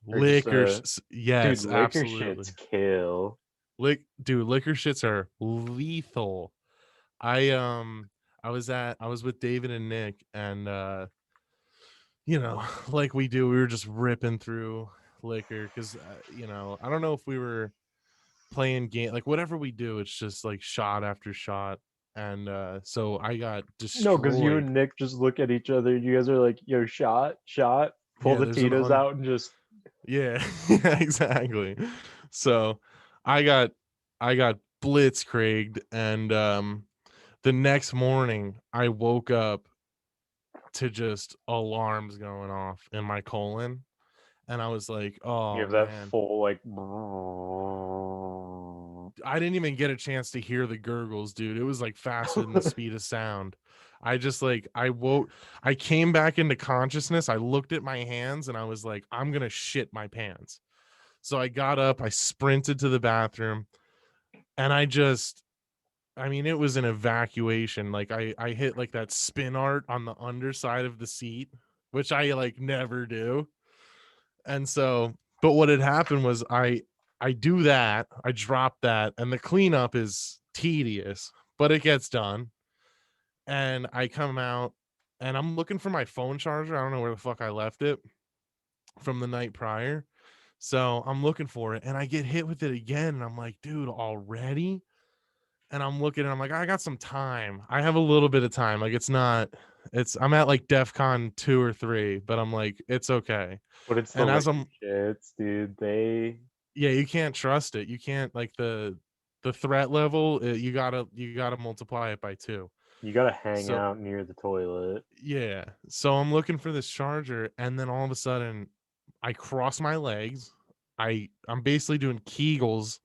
or just Liquor, dude, yes, liquor absolutely. shits kill. Dude, liquor shits are lethal. I I was with David and Nick, and you know, like we do, we were just ripping through liquor because you know, I don't know if we were playing game, like whatever we do, it's just like shot after shot, and so I got No, because you destroyed. and Nick just look at each other. You guys are like, "Yo, shot," pull Yeah, the there's an Tito's out, and just yeah, yeah, exactly. So I got I got blitzkrieged, and the next morning I woke up to just alarms going off in my colon, and I was like, you oh have that man. full like. I didn't even get a chance to hear the gurgles, dude. It was like faster than the speed of sound. I just like I came back into consciousness. I looked at my hands and I was like, I'm gonna shit my pants. So I got up, I sprinted to the bathroom, and I mean, it was an evacuation. Like I hit like that spin art on the underside of the seat, which I like never do. And so, but what had happened was I do that, I drop that, and the cleanup is tedious, but it gets done. And I come out and I'm looking for my phone charger. I don't know where the fuck I left it from the night prior. So I'm looking for it and I get hit with it again. And I'm like, dude, already? And I'm looking and I'm like, I got some time. I have a little bit of time. Like I'm at like DEF CON 2 or 3, but I'm like, it's okay. But it's the And as liquor I'm shits, dude. yeah, you can't trust it. You can't like the threat level, you gotta multiply it by 2. You gotta hang So out near the toilet. yeah. So I'm looking for this charger, and then all of a sudden I cross my legs. I'm basically doing Kegels.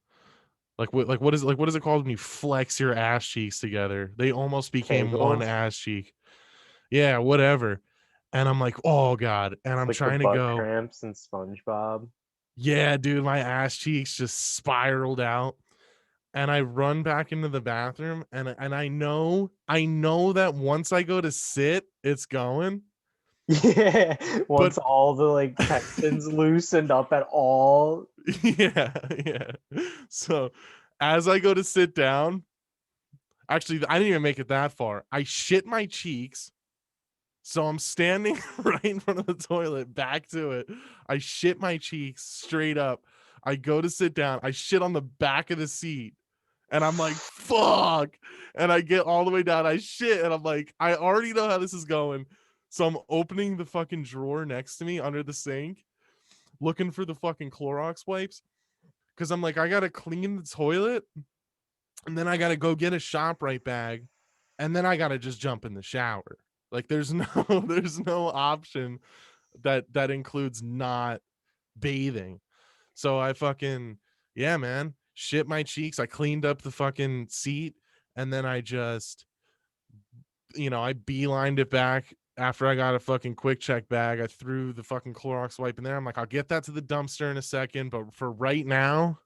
What is it called when you flex your ass cheeks together? They almost became one Kegels, ass cheek. Yeah, whatever. And I'm like, oh God. And I'm like the trying to butt go, cramps and SpongeBob. yeah, dude, my ass cheeks just spiraled out. And I run back into the bathroom, and I know that once I go to sit, it's going. Yeah, But once all the like tensions loosened up at all. yeah, yeah. So as I go to sit down, actually I didn't even make it that far. I shit my cheeks. So I'm standing right in front of the toilet, back to it. I shit my cheeks straight up. I go to sit down. I shit on the back of the seat. And I'm like, fuck. And I get all the way down. I shit. And I'm like, I already know how this is going. So I'm opening the fucking drawer next to me under the sink, looking for the fucking Clorox wipes. Cause I'm like, I gotta clean the toilet. And then I gotta go get a ShopRite bag. And then I gotta just jump in the shower. Like there's no there's no option that includes not bathing. So I fucking, yeah, man, shit my cheeks. I cleaned up the fucking seat, and then I just, I beelined it back after I got a fucking quick check bag. I threw the fucking Clorox wipe in there. I'm like, I'll get that to the dumpster in a second, but for right now,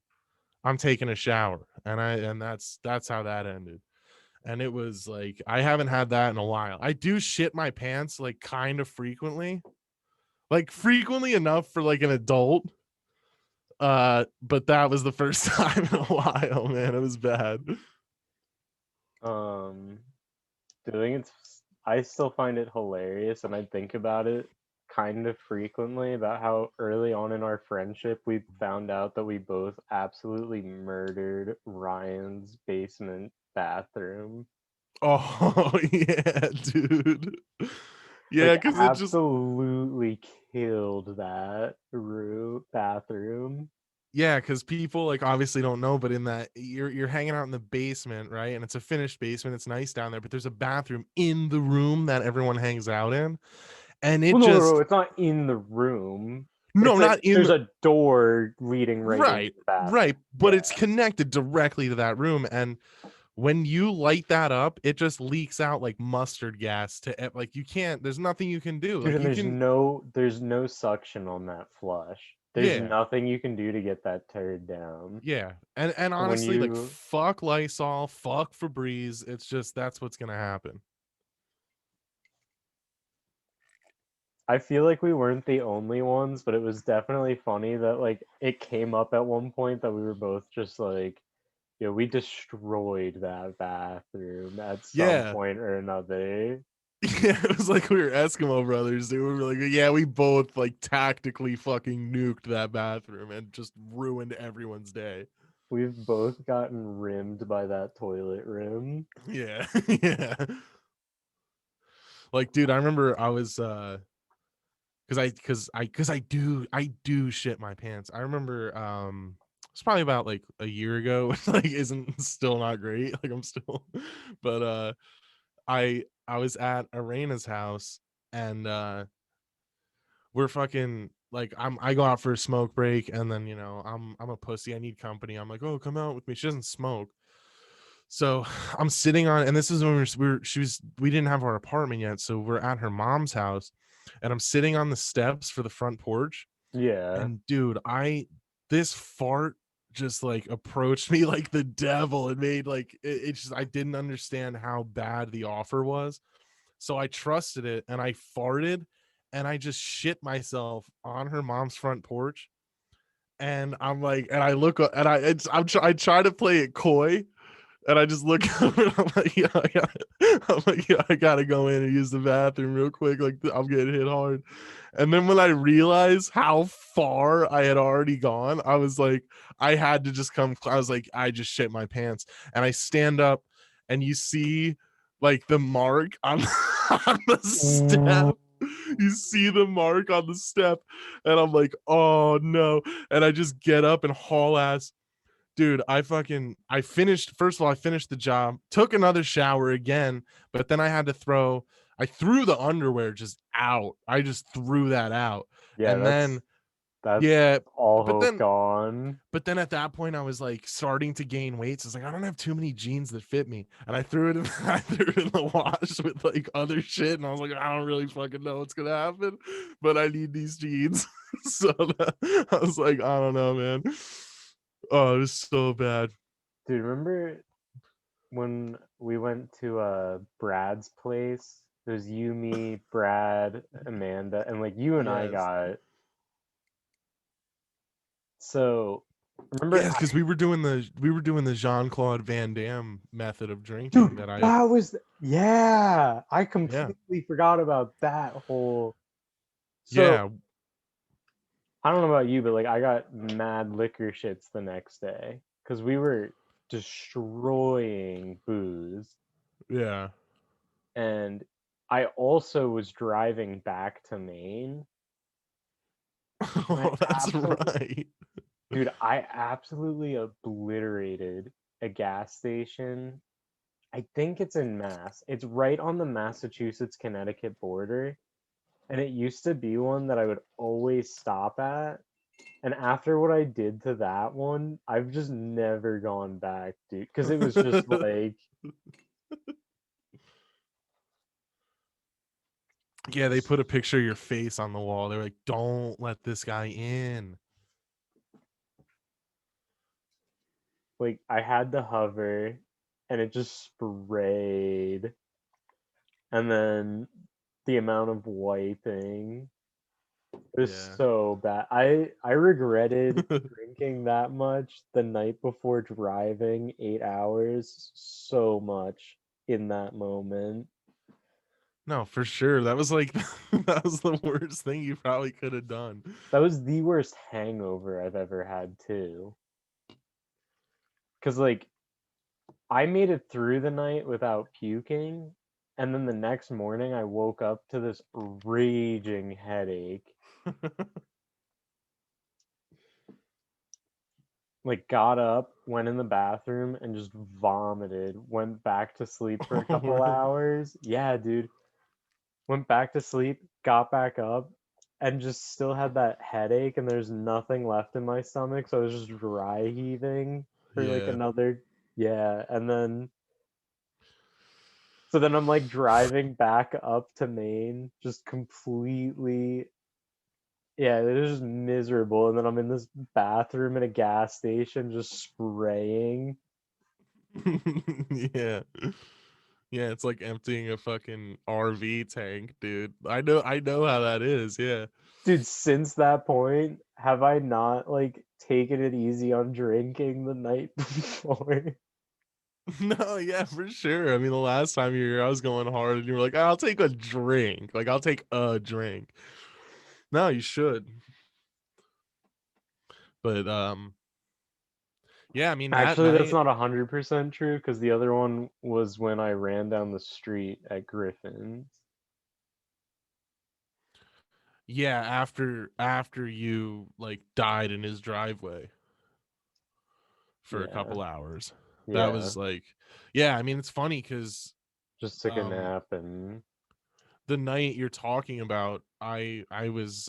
I'm taking a shower. And that's how that ended. And it was like, I haven't had that in a while. I do shit my pants like kind of frequently, like frequently enough for like an adult. But that was the first time in a while, man. It was bad. Um, I think I still find it hilarious, and I think about it kind of frequently about how early on in our friendship we found out that we both absolutely murdered Ryan's basement bathroom. Oh yeah, dude. Yeah, Like because it just absolutely killed that bathroom. yeah, because people like obviously don't know, but in that you're hanging out in the basement, right? And it's a finished basement. It's nice down there, but there's a bathroom in the room that everyone hangs out in, and it Well, no, just it's not in the room. No, It's not like in there's the a door leading right into right, the bathroom. right, but Yeah. it's connected directly to that room, and when you light that up, it just leaks out like mustard gas like you can't. There's nothing you can do. Dude, Like and you can, there's no suction on that flush. There's yeah, nothing you can do to get that turd down. yeah, and And when honestly, like you fuck Lysol, fuck Febreze. It's just that's what's gonna happen. I feel like we weren't the only ones, but it was definitely funny that like it came up at one point that we were both just like, yeah, we destroyed that bathroom at some Yeah, point or another. yeah, it was like we were Eskimo brothers, dude. We were like, yeah, we both like tactically fucking nuked that bathroom and just ruined everyone's day. We've both gotten rimmed by that toilet room. Yeah, yeah. Like, dude, I remember I was because I do shit my pants. I remember it's probably about like a year ago, which like isn't still not great. Like I'm still but I was at Arena's house and we're fucking like I go out for a smoke break and then I'm a pussy. I need company. I'm like, oh, come out with me. She doesn't smoke. So I'm sitting on, and this is when we didn't have our apartment yet. So we're at her mom's house and I'm sitting on the steps for the front porch. Yeah. And dude, this fart just like approached me like the devil. It made like, it just, I didn't understand how bad the offer was. So I trusted it and I farted and I just shit myself on her mom's front porch. And I'm like, and I look and I try to play it coy and I just look over and I'm like, yeah, I gotta go in and use the bathroom real quick. Like I'm getting hit hard. And then when I realized how far I had already gone, I was like, I had to just come. I was like, I just shit my pants. And I stand up and you see like the mark on, on the step. You see the mark on the step, and I'm like, oh no. And I just get up and haul ass. Dude, I finished. First of all, I finished the job, took another shower again, but then I threw the underwear just out. I just threw that out. Yeah, And then that's yeah, all but hope then gone. at that point I was like starting to gain weight. So it's like I don't have too many jeans that fit me. And I threw it in I threw it in the wash with like other shit. And I was like, I don't really fucking know what's gonna happen, but I need these jeans. So I was like, I don't know, man. Oh, it was so bad. Dude, remember when we went to Brad's place? It was you, me, Brad, Amanda, and like you and I Yes. got. So remember, Yes, because we were doing the Jean-Claude Van Damme method of drinking dude, that I that was yeah. I yeah. completely forgot about that whole. So Yeah. I don't know about you, but like I got mad liquor shits the next day because we were destroying booze. Yeah. And I also was driving back to Maine. And Oh, that's right. I absolutely obliterated a gas station. I think it's in Mass. It's right on the Massachusetts Connecticut border. And it used to be one that I would always stop at. And after what I did to that one, I've just never gone back, dude. Because it was just like, Yeah, they put a picture of your face on the wall. They're like, "Don't let this guy in." I had to hover and it just sprayed. And then the amount of wiping was Yeah. so bad. I regretted drinking that much the night before driving 8 hours so much in that moment. No, for sure. That was like that was the worst thing you probably could have done. That was the worst hangover I've ever had too. Cause like I made it through the night without puking, and then the next morning I woke up to this raging headache. Like got up, went in the bathroom, and just vomited. Went back to sleep for a couple Really? hours. Yeah, dude. Went back to sleep, got back up, and just still had that headache, and there's nothing left in my stomach, so I was just dry heaving for like Yeah. another, yeah, and then so then I'm like driving back up to Maine, just completely, yeah, it was just miserable. And then I'm in this bathroom at a gas station just spraying. Yeah. Yeah, it's like emptying a fucking RV tank, dude. I know how that is, yeah. Dude, since that point, have I not like taken it easy on drinking the night before? No, yeah, for sure. I mean, the last time you were here, I was going hard and you were like, I'll take a drink. Like, I'll take a drink. No, you should. But yeah, I mean that Actually, that's night, not 100% true because the other one was when I ran down the street at Griffin's. yeah, after you like died in his driveway for a Yeah, couple hours. That yeah. was like, yeah, I mean it's funny because Just took a nap and the night you're talking about, I was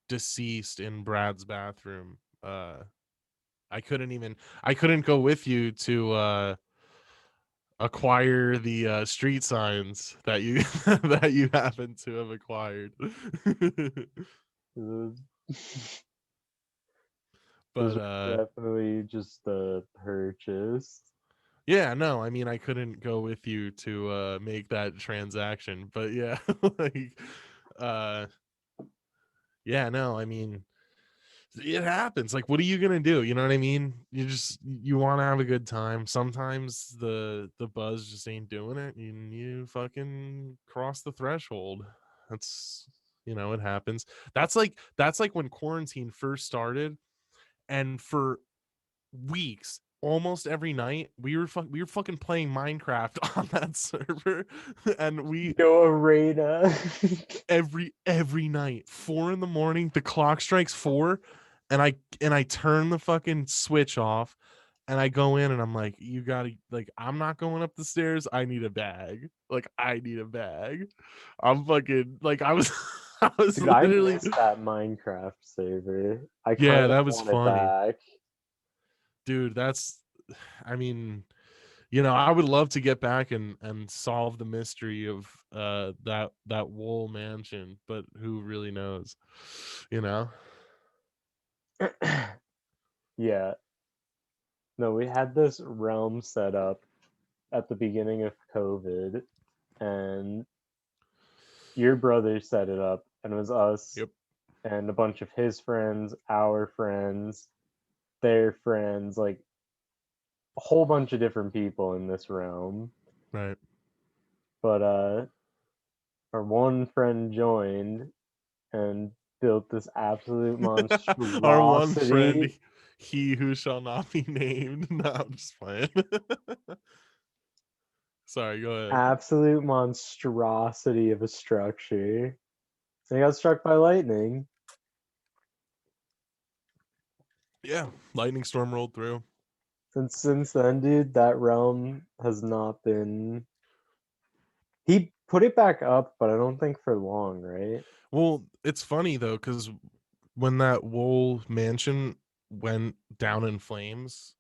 deceased in Brad's bathroom. I couldn't go with you to acquire the street signs that you that you happen to have acquired. uh, those But were definitely just purchased. yeah, no, I mean I couldn't go with you to make that transaction. But yeah, like uh yeah, no, I mean it happens. Like, what are you gonna do? You know what I mean? You want to have a good time. Sometimes the buzz just ain't doing it, and you fucking cross the threshold. That's it happens. That's like when quarantine first started, and for weeks, almost every night, we were fucking playing Minecraft on that server, and we Yo, Arena. every night 4 a.m, the clock strikes 4, and I turn the fucking switch off, and I go in and I'm like, you gotta, like, I'm not going up the stairs. I need a bag. Like, I need a bag. I'm fucking like, I was I was Dude, I literally, miss that Minecraft server. I yeah, kind of that was want it funny, back. dude. That's, I mean, I would love to get back and solve the mystery of that wool mansion, but who really knows, you know? Yeah. No, we had this realm set up at the beginning of COVID, and your brother set it up, and it was us Yep. and a bunch of his friends, our friends, their friends, like a whole bunch of different people in this realm. Right. But our one friend joined and built this absolute Our one friend, monstrosity. he who shall not be named. No, I'm just playing. Sorry, go ahead. Absolute monstrosity of a structure. So he got struck by lightning. Yeah, lightning storm rolled through. Since then, dude, that realm has not been. He put it back up, but I don't think for long, right? Well, it's funny though, because when that wool mansion went down in flames,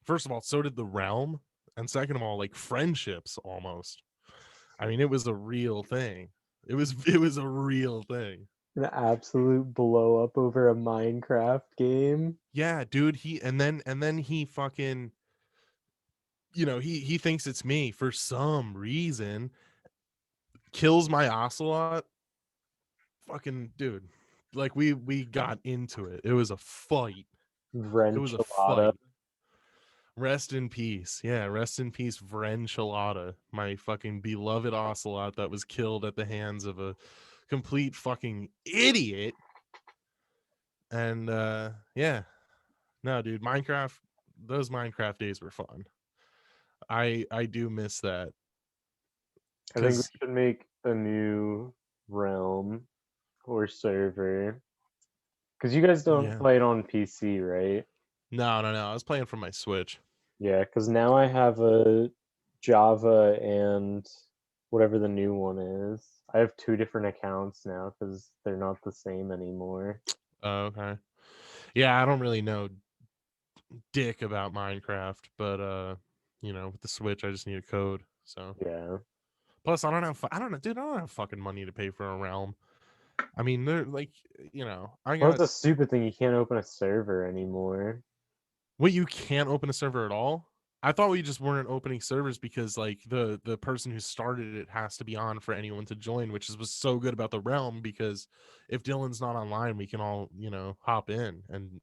first of all, so did the realm, and second of all, like friendships almost. I mean, it was a real thing. It was a real thing. An absolute blow up over a Minecraft game. Yeah, dude. And then he fucking, he thinks it's me for some reason, kills my ocelot. Fucking dude, like we got into it. It was a fight. It was a Vrenchalada. fight. Rest in peace. Yeah, rest in peace, Vrenchalada, my fucking beloved ocelot that was killed at the hands of a complete fucking idiot. And yeah, no, dude, Minecraft. Those Minecraft days were fun. I do miss that I think we because should make a new realm or server. Because you guys don't yeah, play it on PC, right? no, I was playing from my Switch. Yeah, because now I have a Java and whatever the new one is. I have 2 different accounts now because they're not the same anymore. Oh, okay. Yeah, I don't really know dick about Minecraft, but with the Switch, I just need a code. So Yeah. plus, I don't know, dude. I don't have fucking money to pay for a realm. I mean, they're like, I Well, got. that's a stupid thing. You can't open a server anymore. Wait, you can't open a server at all? I thought we just weren't opening servers because like the person who started it has to be on for anyone to join, which was so good about the realm because if Dylan's not online, we can all hop in and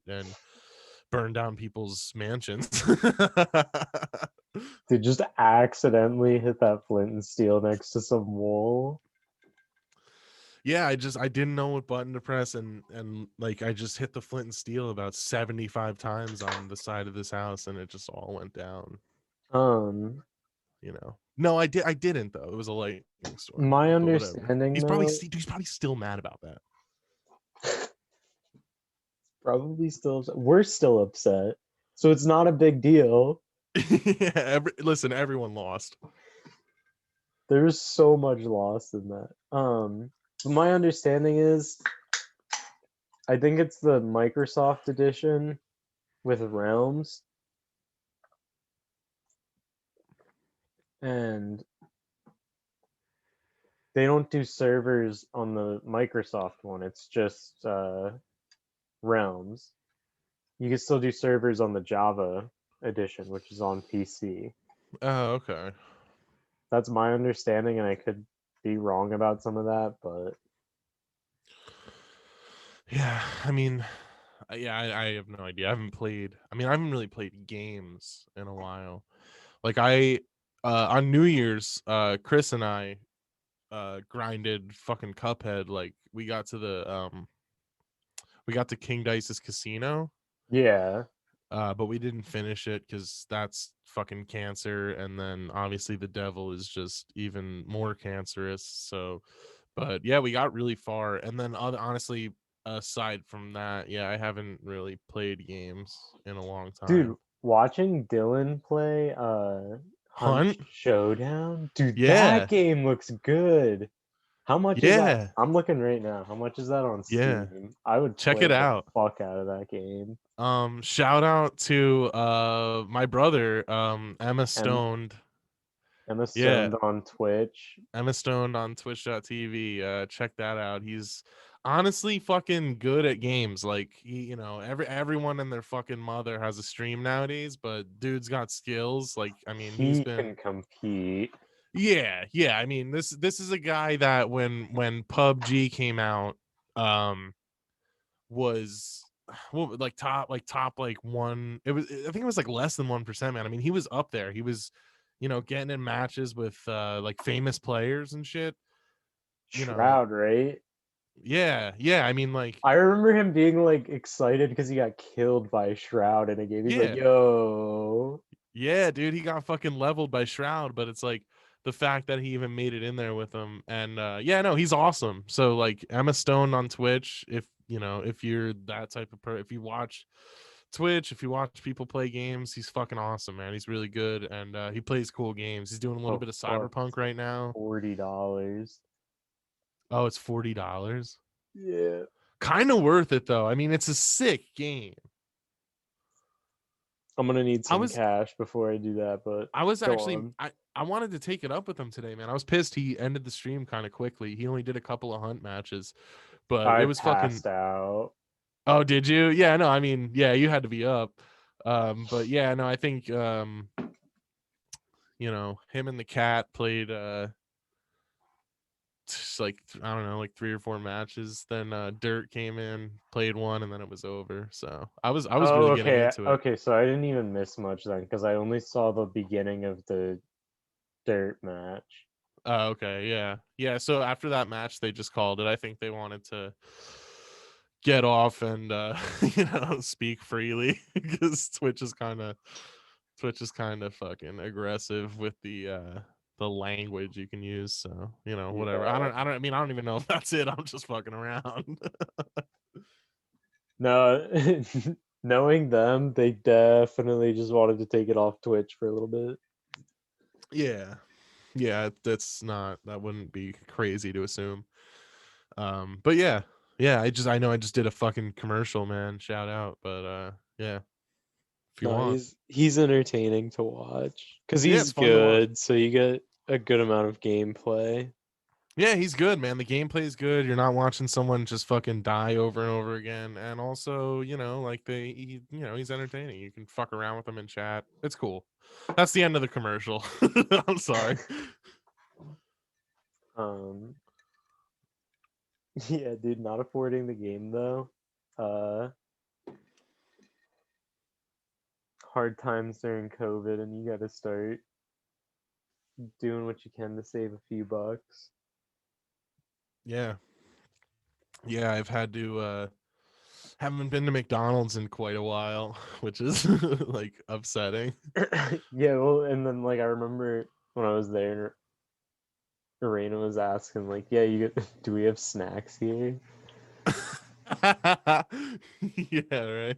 burn down people's mansions. Dude, just accidentally hit that flint and steel next to some wool. Yeah, I didn't know what button to press and like I just hit the flint and steel about 75 times on the side of this house and it just all went down. Um, No, I didn't though. It was a lightning storm. my But whatever. understanding though, He's probably still mad about that. probably still we're still upset. So it's not a big deal. Yeah, listen, everyone lost. There's so much loss in that. My understanding is I think it's the Microsoft edition with Realms. And they don't do servers on the Microsoft one. It's just Realms. You can still do servers on the Java edition, which is on PC. Oh, okay. That's my understanding, and I could be wrong about some of that, but Yeah, I mean, I have no idea. I haven't really played games in a while. Like on New Year's, Chris and I grinded fucking Cuphead. Like we got to King Dice's casino, yeah. but we didn't finish it because that's fucking cancer, and then obviously the devil is just even more cancerous. So, but yeah, we got really far, and then honestly, aside from that, yeah, I haven't really played games in a long Dude, time. watching Dylan play Hunt Hunt, Showdown, dude, that yeah, game looks good. How much is that? yeah, I'm looking right now. How much is that on yeah. Steam? I would Check play it the out. fuck out of that game. Shout out to my brother, Emma Em- Stoned. Emma Yeah, Stone on Twitch. Emma Stone on twitch.tv. Check that out. He's honestly fucking good at games. Like everyone and their fucking mother has a stream nowadays, but dude's got skills. Like, I mean, he's He been can compete. yeah. I mean, this is a guy that when PUBG came out, was what top like one. I think it was like less than 1%, man. I mean, he was up there. He was getting in matches with like famous players and shit. you know Shroud, right? yeah, I mean, like, I remember him being like excited because he got killed by Shroud in a game. He's like, yeah, yo. yeah, dude, he got fucking leveled by Shroud, but it's like the fact that he even made it in there with him. And yeah, no, he's awesome. So like Emma Stone on Twitch, if you're that type of if you watch Twitch, if you watch people play games, he's fucking awesome, man. He's really good, and he plays cool games. He's doing a little Oh bit of fuck. Cyberpunk right now. $40. Oh, it's $40. Yeah. Kind of worth it though. I mean, it's a sick game. I'm gonna need I some was cash before I do that, but I was go actually on. I wanted to take it up with him today, man. I was pissed he ended the stream kind of quickly. He only did a couple of hunt matches, but it I was fucking. passed out. Oh, did you? Yeah, no, I mean, yeah, you had to be up. But yeah, no, I think him and the cat played just like I don't know, like 3 or 4 matches. Then Dirt came in, played one, and then it was over. So I was Oh, really getting okay. into it. Okay, so I didn't even miss much then because I only saw the beginning of the dirt match. Oh, okay, yeah. So after that match, they just called it. I think they wanted to get off and speak freely because Twitch is kind of fucking aggressive with the language you can use. So whatever. Yeah. I mean, I don't even know if that's it. I'm just fucking around. No, knowing them, they definitely just wanted to take it off Twitch for a little bit. Yeah. Yeah, that wouldn't be crazy to assume. But yeah, I know I just did a fucking commercial, man. Shout out, but yeah, if you No, want, he's entertaining to watch because yeah, he's it's fun to watch. good. So you get a good amount of gameplay. Yeah, he's good, man. The gameplay is good. You're not watching someone just fucking die over and over again, and also, like he's entertaining. You can fuck around with him in chat. It's cool. That's the end of the commercial. I'm sorry. Um, yeah, dude, not affording the game though. Uh, hard times during COVID, and you got to start doing what you can to save a few bucks. Yeah, I've had to haven't been to McDonald's in quite a while, which is like upsetting. Yeah, well, and then like I remember when I was there, Arena was asking like, "Yeah, do we have snacks here?" Yeah, right.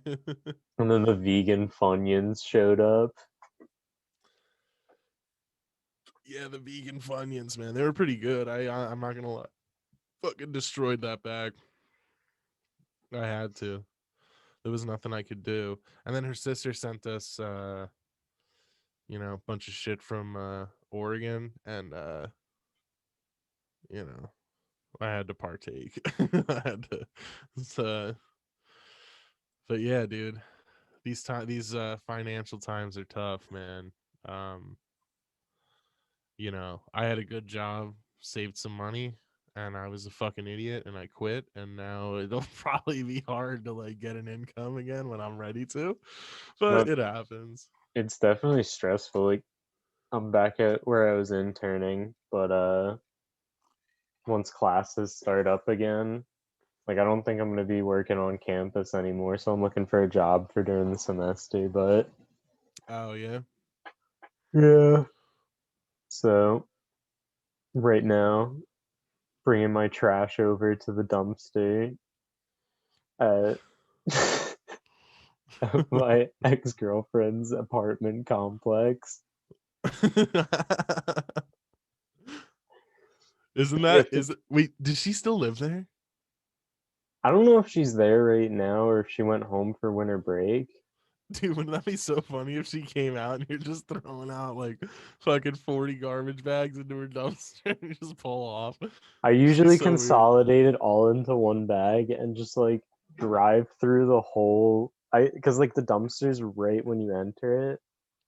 And then the vegan Funyuns showed up. Yeah, the vegan Funyuns, man, they were pretty good. I'm not gonna lie, fucking destroyed that bag. I had to. There was nothing I could do. And then her sister sent us, a bunch of shit from Oregon, and you know, I had to partake. I had to. So, but yeah, dude, these financial times are tough, man. Um, I had a good job, saved some money, and I was a fucking idiot and I quit, and now it'll probably be hard to like get an income again when I'm ready to. But No, it happens. it's definitely stressful. Like I'm back at where I was interning, but once classes start up again, like I don't think I'm gonna be working on campus anymore, so I'm looking for a job for during the semester, but Oh yeah. yeah. So right now, bringing my trash over to the dumpster at my ex-girlfriend's apartment complex. Isn't We that have to, is wait, did she still live there? I don't know if she's there right now or if she went home for winter break. Dude, wouldn't that be so funny if she came out and you're just throwing out like fucking 40 garbage bags into her dumpster and you just pull off? I She's usually so weird. consolidate it all into one bag and just like drive through the whole because like the dumpster's right when you enter it,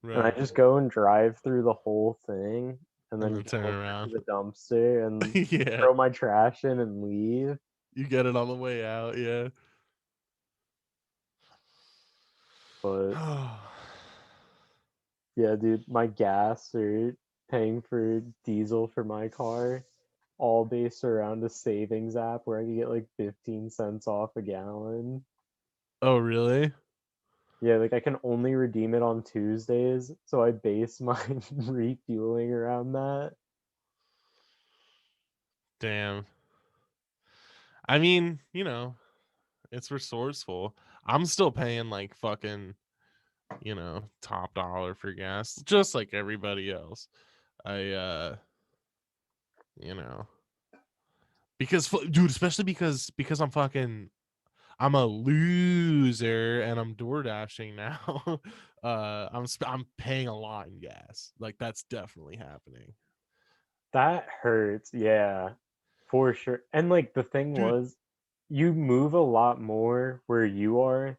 and I Right. just go and drive through the whole thing and And then then go turn over to around. the dumpster and Yeah. throw my trash in and leave. You get it on the way out, yeah. But yeah, dude, my gas or paying for diesel for my car, all based around a savings app where I can get like 15 cents off a gallon. Oh, really? Yeah, like I can only redeem it on Tuesdays, so I base my refueling around that. Damn. I mean, it's resourceful. I'm still paying like fucking, top dollar for gas, just like everybody else. I you know, dude, especially because I'm a loser and I'm door dashing now. I'm paying a lot in gas. Like that's definitely happening. That hurts, yeah, for sure. And like the thing Dude, was, you move a lot more where you are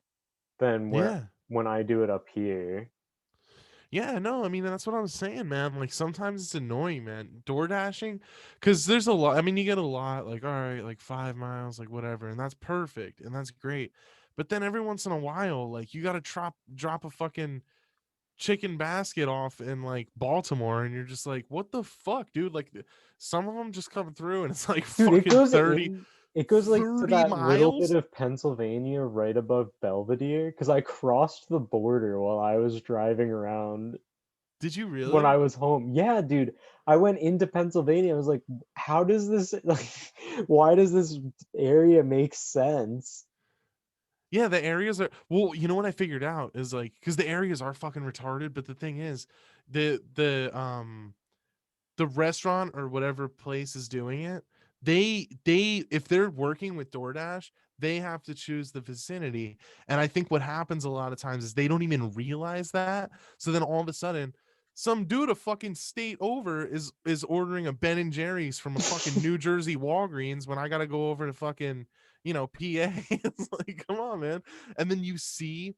than where yeah. when I do it up here. Yeah, no, I mean that's what I'm saying, man. Like sometimes it's annoying, man. Door dashing, because there's a lot. I mean, you get a lot, like all right, like 5 miles, like whatever, and that's perfect and that's great. But then every once in a while, like you got to drop a fucking chicken basket off in like Baltimore, and you're just like, what the fuck, dude? Like some of them just come through, and it's like Dude, fucking 30, it goes like to 30 that little bit miles. of Pennsylvania right above Belvedere because I crossed the border while I was driving around Did you when I really? was home. Yeah, dude. I went into Pennsylvania. I was like, how does this like why does this area make sense? Yeah, the areas are well, you know what I figured out is like because the areas are fucking retarded, but the thing is, the the restaurant or whatever place is doing it, they if they're working with DoorDash, they have to choose the vicinity. And I think what happens a lot of times is they don't even realize that. So then all of a sudden, some dude a fucking state over is ordering a Ben and Jerry's from a fucking New Jersey Walgreens when I gotta go over to fucking, you know, PA. It's like, come on, man. And then you see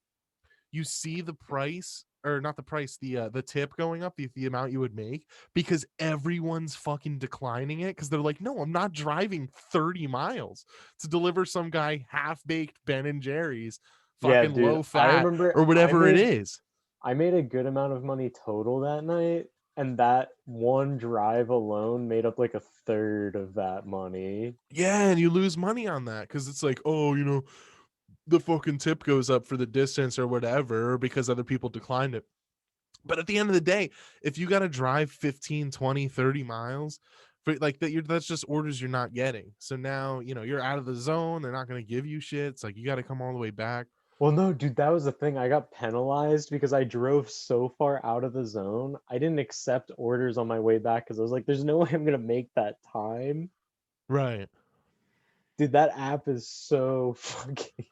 the price, or not the price, the tip going up, the amount you would make, because everyone's fucking declining it because they're like, no, I'm not driving 30 miles to deliver some guy half-baked Ben and Jerry's, Yeah, fucking dude. low I fat remember or whatever it is. I made a good amount of money total that night, and that one drive alone made up like a third of that money. Yeah, and you lose money on that because it's like, oh, you know, the fucking tip goes up for the distance or whatever because other people declined it. But at the end of the day, if you got to drive 15, 20, 30 miles for like that, that's just orders you're not getting. So now, you know, you're out of the zone. They're not going to give you shit. It's like you got to come all the way back. Well, no, dude, that was the thing. I got penalized because I drove so far out of the zone. I didn't accept orders on my way back because I was like, there's no way I'm gonna make that time. Right. Dude, that app is so fucking.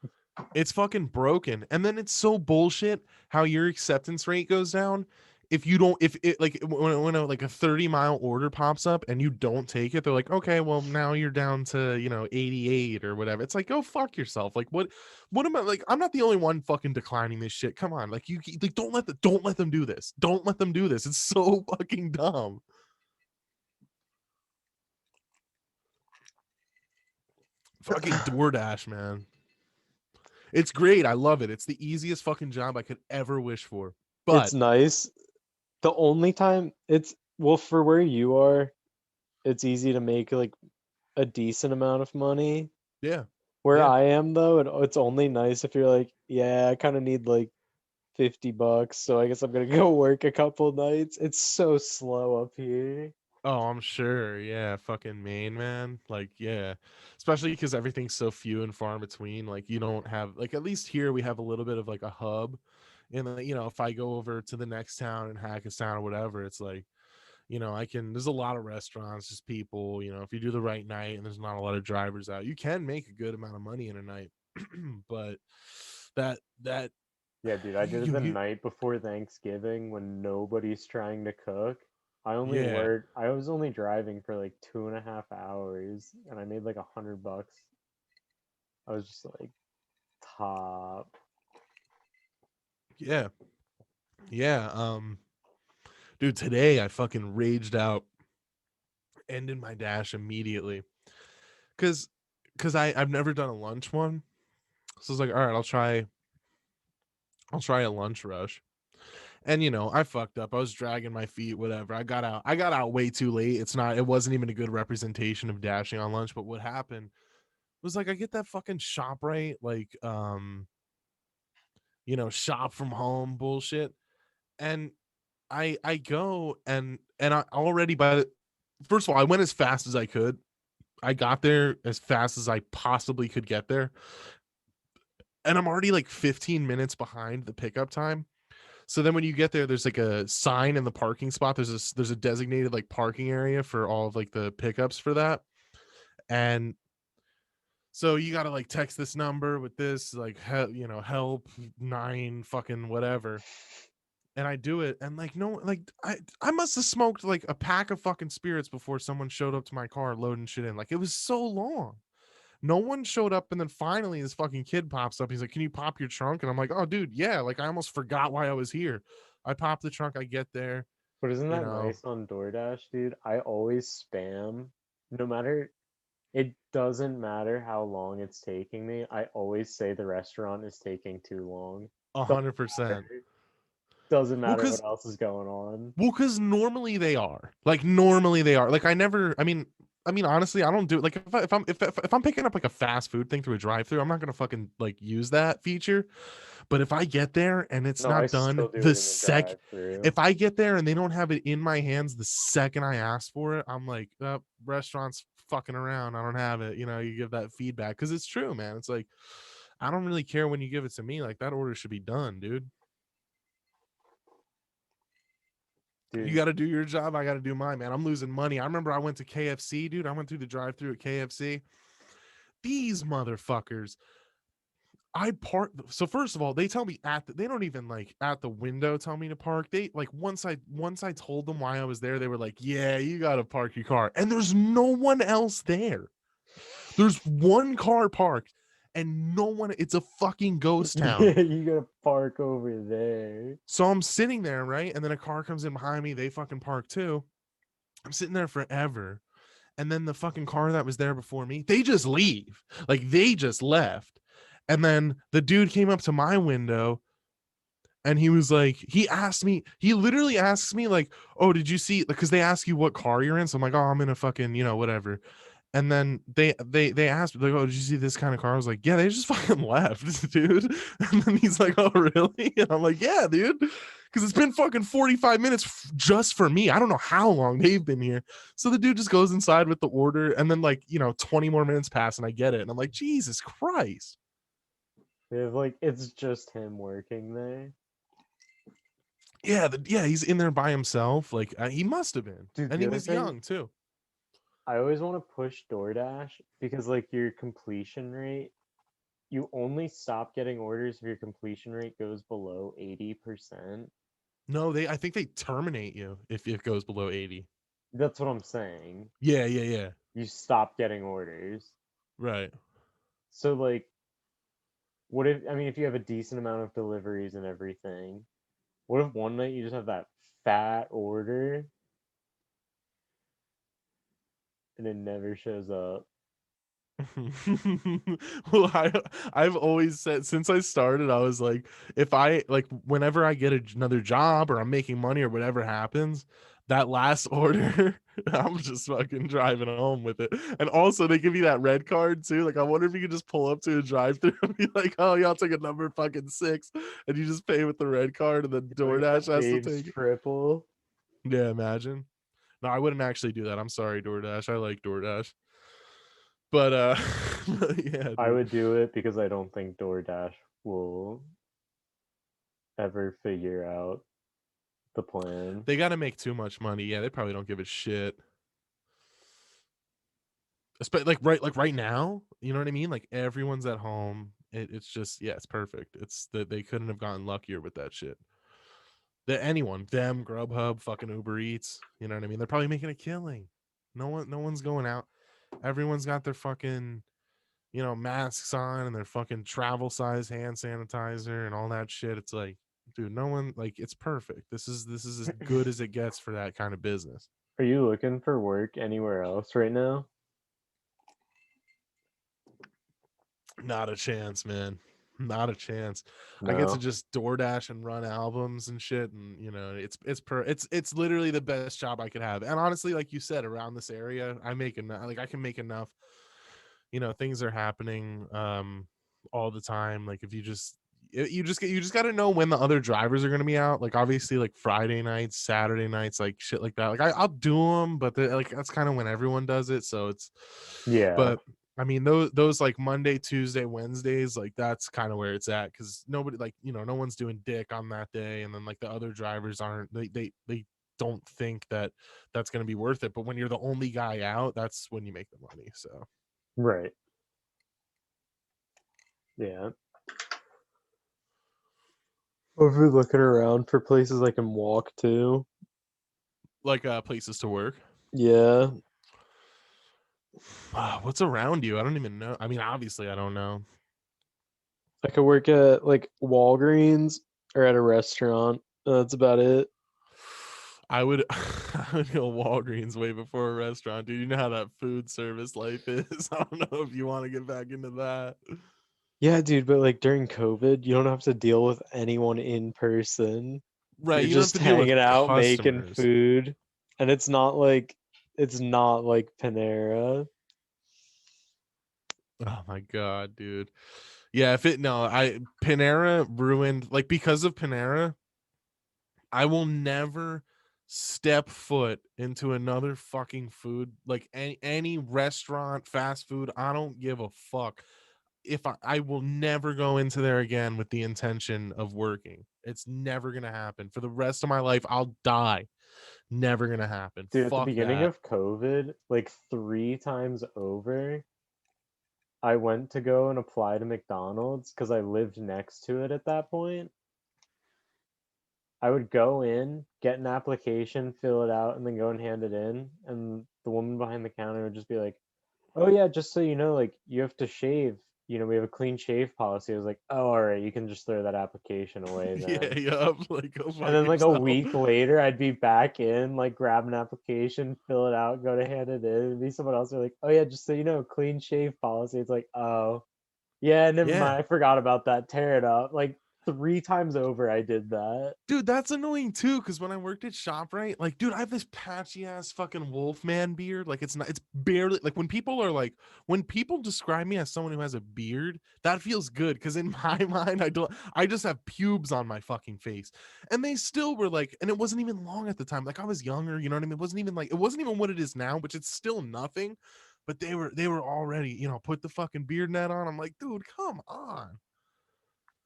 It's fucking broken. And then it's so bullshit how your acceptance rate goes down if you don't, if it like when a, like a 30-mile order pops up and you don't take it, they're like, okay, well now you're down to, you know, 88 or whatever. It's like, go fuck yourself. Like what am I, like, I'm not the only one fucking declining this shit. Come on. Like, you like, don't let them do this. Don't let them do this. It's so fucking dumb. Fucking DoorDash, man. It's great. I love it. It's the easiest fucking job I could ever wish for. It's But nice. The only time it's, well, for where you are, it's easy to make like a decent amount of money. yeah. Where Yeah. I am though, it's only nice if you're like, yeah, I kind of need like $50, so I guess I'm gonna go work a couple nights. It's so slow up here. Oh, I'm sure. Yeah, fucking Maine, man. Like, yeah, especially because everything's so few and far in between. Like, you don't have, like, at least here we have a little bit of like a hub. And then, you know, if I go over to the next town in Hackettstown or whatever, it's like, you know, there's a lot of restaurants, just people, you know, if you do the right night and there's not a lot of drivers out, you can make a good amount of money in a night. But that Yeah, dude, I did it you the night before Thanksgiving when nobody's trying to cook. yeah. I was only driving for like 2.5 hours and I made like $100. I was just like top. Yeah. Yeah. Dude, today I fucking raged out, ended my dash immediately. Cause I've never done a lunch one. So I was like, all right, I'll try a lunch rush. And you know, I fucked up. I was dragging my feet, whatever. I got out way too late. It wasn't even a good representation of dashing on lunch. But what happened was, like, I get that fucking shop right, like, you know, shop from home bullshit. And I go and I already, first of all, I went as fast as I could. I got there as fast as I possibly could get there. And I'm already like 15 minutes behind the pickup time. So then when you get there, there's like a sign in the parking spot. There's a designated like parking area for all of like the pickups for that. And so you got to like text this number with this, like, you know, help 9 fucking whatever. And I do it, and like, no, like, I must have smoked like a pack of fucking spirits before someone showed up to my car loading shit in. Like, it was so long. No one showed up, and then finally this fucking kid pops up. He's like, "Can you pop your trunk?" And I'm like, "Oh, dude, yeah." Like, I almost forgot why I was here. I pop the trunk. I get there. But isn't You that know, nice on DoorDash, dude? I always spam. No matter, it doesn't matter how long it's taking me. I always say the restaurant is taking too long. Doesn't 100%. matter. Doesn't Well, matter cause what else is going on. normally they are. Like, normally they are. Like, I mean, honestly, I don't do it. Like, if I'm picking up like a fast food thing through a drive-through, I'm not gonna fucking like use that feature. But if I get there and it's No, I not done still do it in the drive-through. if I get there and they don't have it in my hands the second I ask for it, I'm like, restaurant's fucking around. I don't have it. You know, you give that feedback because it's true, man. It's like, I don't really care when you give it to me. Like, that order should be done, dude. You Dude, got to do your job. I got to do mine, man. I'm losing money. I remember I went to KFC, dude. I went through the drive-through at KFC. These motherfuckers. I park. So first of all, they tell me they don't even like at the window tell me to park. They like once I told them why I was there, they were like, "Yeah, you got to park your car." And there's no one else there. There's one car parked and no one. It's a fucking ghost town. yeah, you gotta park over there. So I'm sitting there, right? And then a car comes in behind me. They fucking park too. I'm sitting there forever. And then the fucking car that was there before me, they just leave. Like they just left. And then the dude came up to my window and he was like, he literally asks me, like, "Oh, did you see?" Because they ask you what car you're in. So I'm like, "Oh, I'm in a fucking, whatever." And then they asked, like, "Oh, did you see this kind of car?" I was like, "Yeah, they just fucking left, dude." And then he's like, "Oh, really?" And I'm like, "Yeah, dude." Because it's been fucking 45 minutes just for me. I don't know how long they've been here. So the dude just goes inside with the order. And then, like, 20 more minutes pass and I get it. And I'm like, Jesus Christ. They have like it's just him working there. Yeah, he's in there by himself. Like, he must have been. Dude, And the he other was thing young, too. I always want to push DoorDash because like your completion rate, you only stop getting orders if your completion rate goes below 80%. No, I think they terminate you if it goes below 80. That's what I'm saying. Yeah. You stop getting orders. Right. So like what if I mean if you have a decent amount of deliveries and everything, what if one night you just have that fat order and it never shows up? Well, I've always said since I started, I was like, if I like whenever I get another job or I'm making money or whatever happens, that last order, I'm just fucking driving home with it. And also, they give you that red card too. Like, I wonder if you could just pull up to a drive-through and be like, "Oh, yeah, I'll take a number fucking 6," and you just pay with the red card, and then Like DoorDash the has to Dave's take it. triple. Yeah, imagine. No, I wouldn't actually do that. I'm sorry, DoorDash. I like DoorDash. But yeah, I dude. would do it because I don't think DoorDash will ever figure out the plan. They got to make too much money. Yeah, they probably don't give a shit. Like right now, you know what I mean? Like everyone's at home. It's just it's perfect. It's that they couldn't have gotten luckier with that shit. That anyone, them, Grubhub, fucking Uber Eats, you know what I mean? They're probably making a killing. No one's going out. Everyone's got their fucking masks on and their fucking travel size hand sanitizer and all that shit. It's like, dude, no one like it's perfect. This is as good as it gets for that kind of business. Are you looking for work anywhere else right now? Not a chance, man. Not a chance. I get to No. just DoorDash and run albums and shit, and it's literally the best job I could have. And honestly, like you said, around this area, I make enough. Like I can make enough. Things are happening all the time. Like if you just got to know when the other drivers are going to be out. Like obviously, like Friday nights, Saturday nights, like shit like that. Like I'll do them, but like that's kind of when everyone does it. So it's, Yeah. but I mean those like Monday, Tuesday, Wednesdays, like that's kind of where it's at because nobody like no one's doing dick on that day, and then like the other drivers aren't. They don't think that that's going to be worth it. But when you're the only guy out, that's when you make the money. So Right. Yeah. I've been looking around for places I can walk to. like places to work. Yeah. What's around you? I don't even know. I mean, obviously, I don't know. I could work at like Walgreens or at a restaurant. That's about it. I would, I would go Walgreens way before a restaurant, dude. You know how that food service life is. I don't know if you want to get back into that. Yeah, dude, but like during COVID, you don't have to deal with anyone in person. Right? You're You don't have just to deal with hanging out making customers. food. And it's not like Panera. Oh my god, dude. Yeah, I Panera ruined like because of Panera. I will never step foot into another fucking food like any restaurant, fast food. I don't give a fuck. If I will never go into there again with the intention of working. It's never gonna happen. For the rest of my life, I'll die Never gonna happen. Dude, at the Fuck beginning that. of COVID, like 3 times over, I went to go and apply to McDonald's because I lived next to it at that point. I would go in, get an application, fill it out, and then go and hand it in. And the woman behind the counter would just be like, "Oh yeah, just so you know, like you have to shave. You know, we have a clean shave policy." I was like, "Oh, all right, you can just throw that application away then." Yeah, yup. Like, go fuck And then like a yourself. week later, I'd be back in, like grab an application, fill it out, go to hand it in, and be someone else. They're like, "Oh yeah, just so you know, clean shave policy." It's like, oh yeah, never Yeah. mind. I forgot about that. Tear it up. Like 3 times over, I did that. Dude, that's annoying too, because when I worked at ShopRite, like, dude, I have this patchy ass fucking Wolfman beard. Like, it's not, it's barely like when people are like, when people describe me as someone who has a beard, that feels good. Cause in my mind, I just have pubes on my fucking face. And they still were like, and it wasn't even long at the time. Like, I was younger, you know what I mean? It wasn't even what it is now, which it's still nothing. But they were already, you know, put the fucking beard net on. I'm like, dude, come on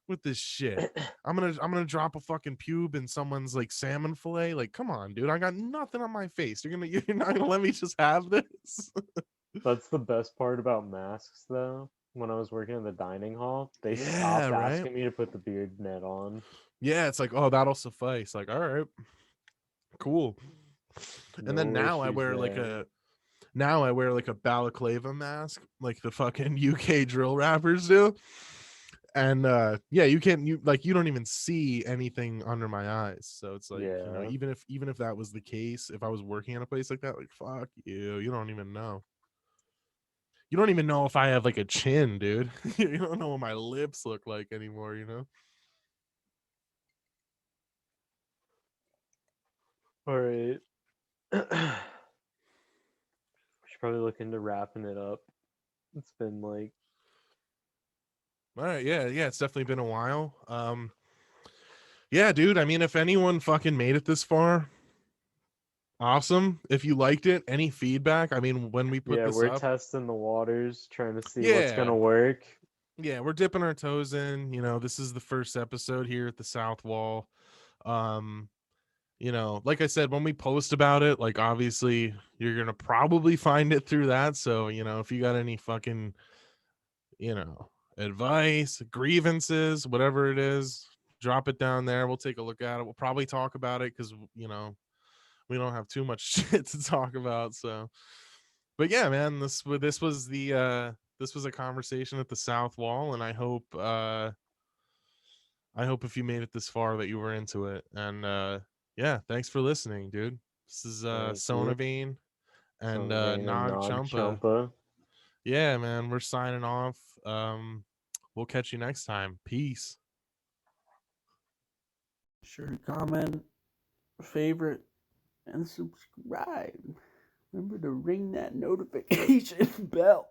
with this shit. I'm gonna drop a fucking pube in someone's like salmon fillet. Like, come on, dude. I got nothing on my face. You're not gonna let me just have this. That's the best part about masks, though. When I was working in the dining hall, they Yeah, stopped right. asking me to put the beard net on. Yeah, it's like, oh, that'll suffice. Like, all right, cool. And then No now I issues wear there. like a balaclava mask, like the fucking UK drill rappers do. And yeah, you don't even see anything under my eyes. So it's like, you know, Yeah. even if that was the case, if I was working in a place like that, like, fuck you. You don't even know. You don't even know if I have like a chin, dude. You don't know what my lips look like anymore, you know? All right. We should probably look into wrapping it up. It's been like, All right, yeah, it's definitely been a while. Yeah, dude, I mean, if anyone fucking made it this far, awesome. If you liked it, any feedback, I mean, when we put yeah, this we're up, testing the waters, trying to see what's yeah, gonna work. yeah, we're dipping our toes in. You know, this is the first episode here at the South Wall. Um, you know, like I said, when we post about it, like obviously you're gonna probably find it through that. So, you know, if you got any fucking, you know, advice, grievances, whatever it is, drop it down there. We'll take a look at it. We'll probably talk about it because, you know, we don't have too much shit to talk about. So, but yeah, man, this was a conversation at the South Wall, and I hope if you made it this far that you were into it. And yeah, thanks for listening, dude. This is Thank you. Sonavane and Sonavane and Nog Nog Champa. Champa. Yeah, man, we're signing off. We'll catch you next time. Peace. Sure to comment, favorite, and subscribe. Remember to ring that notification bell.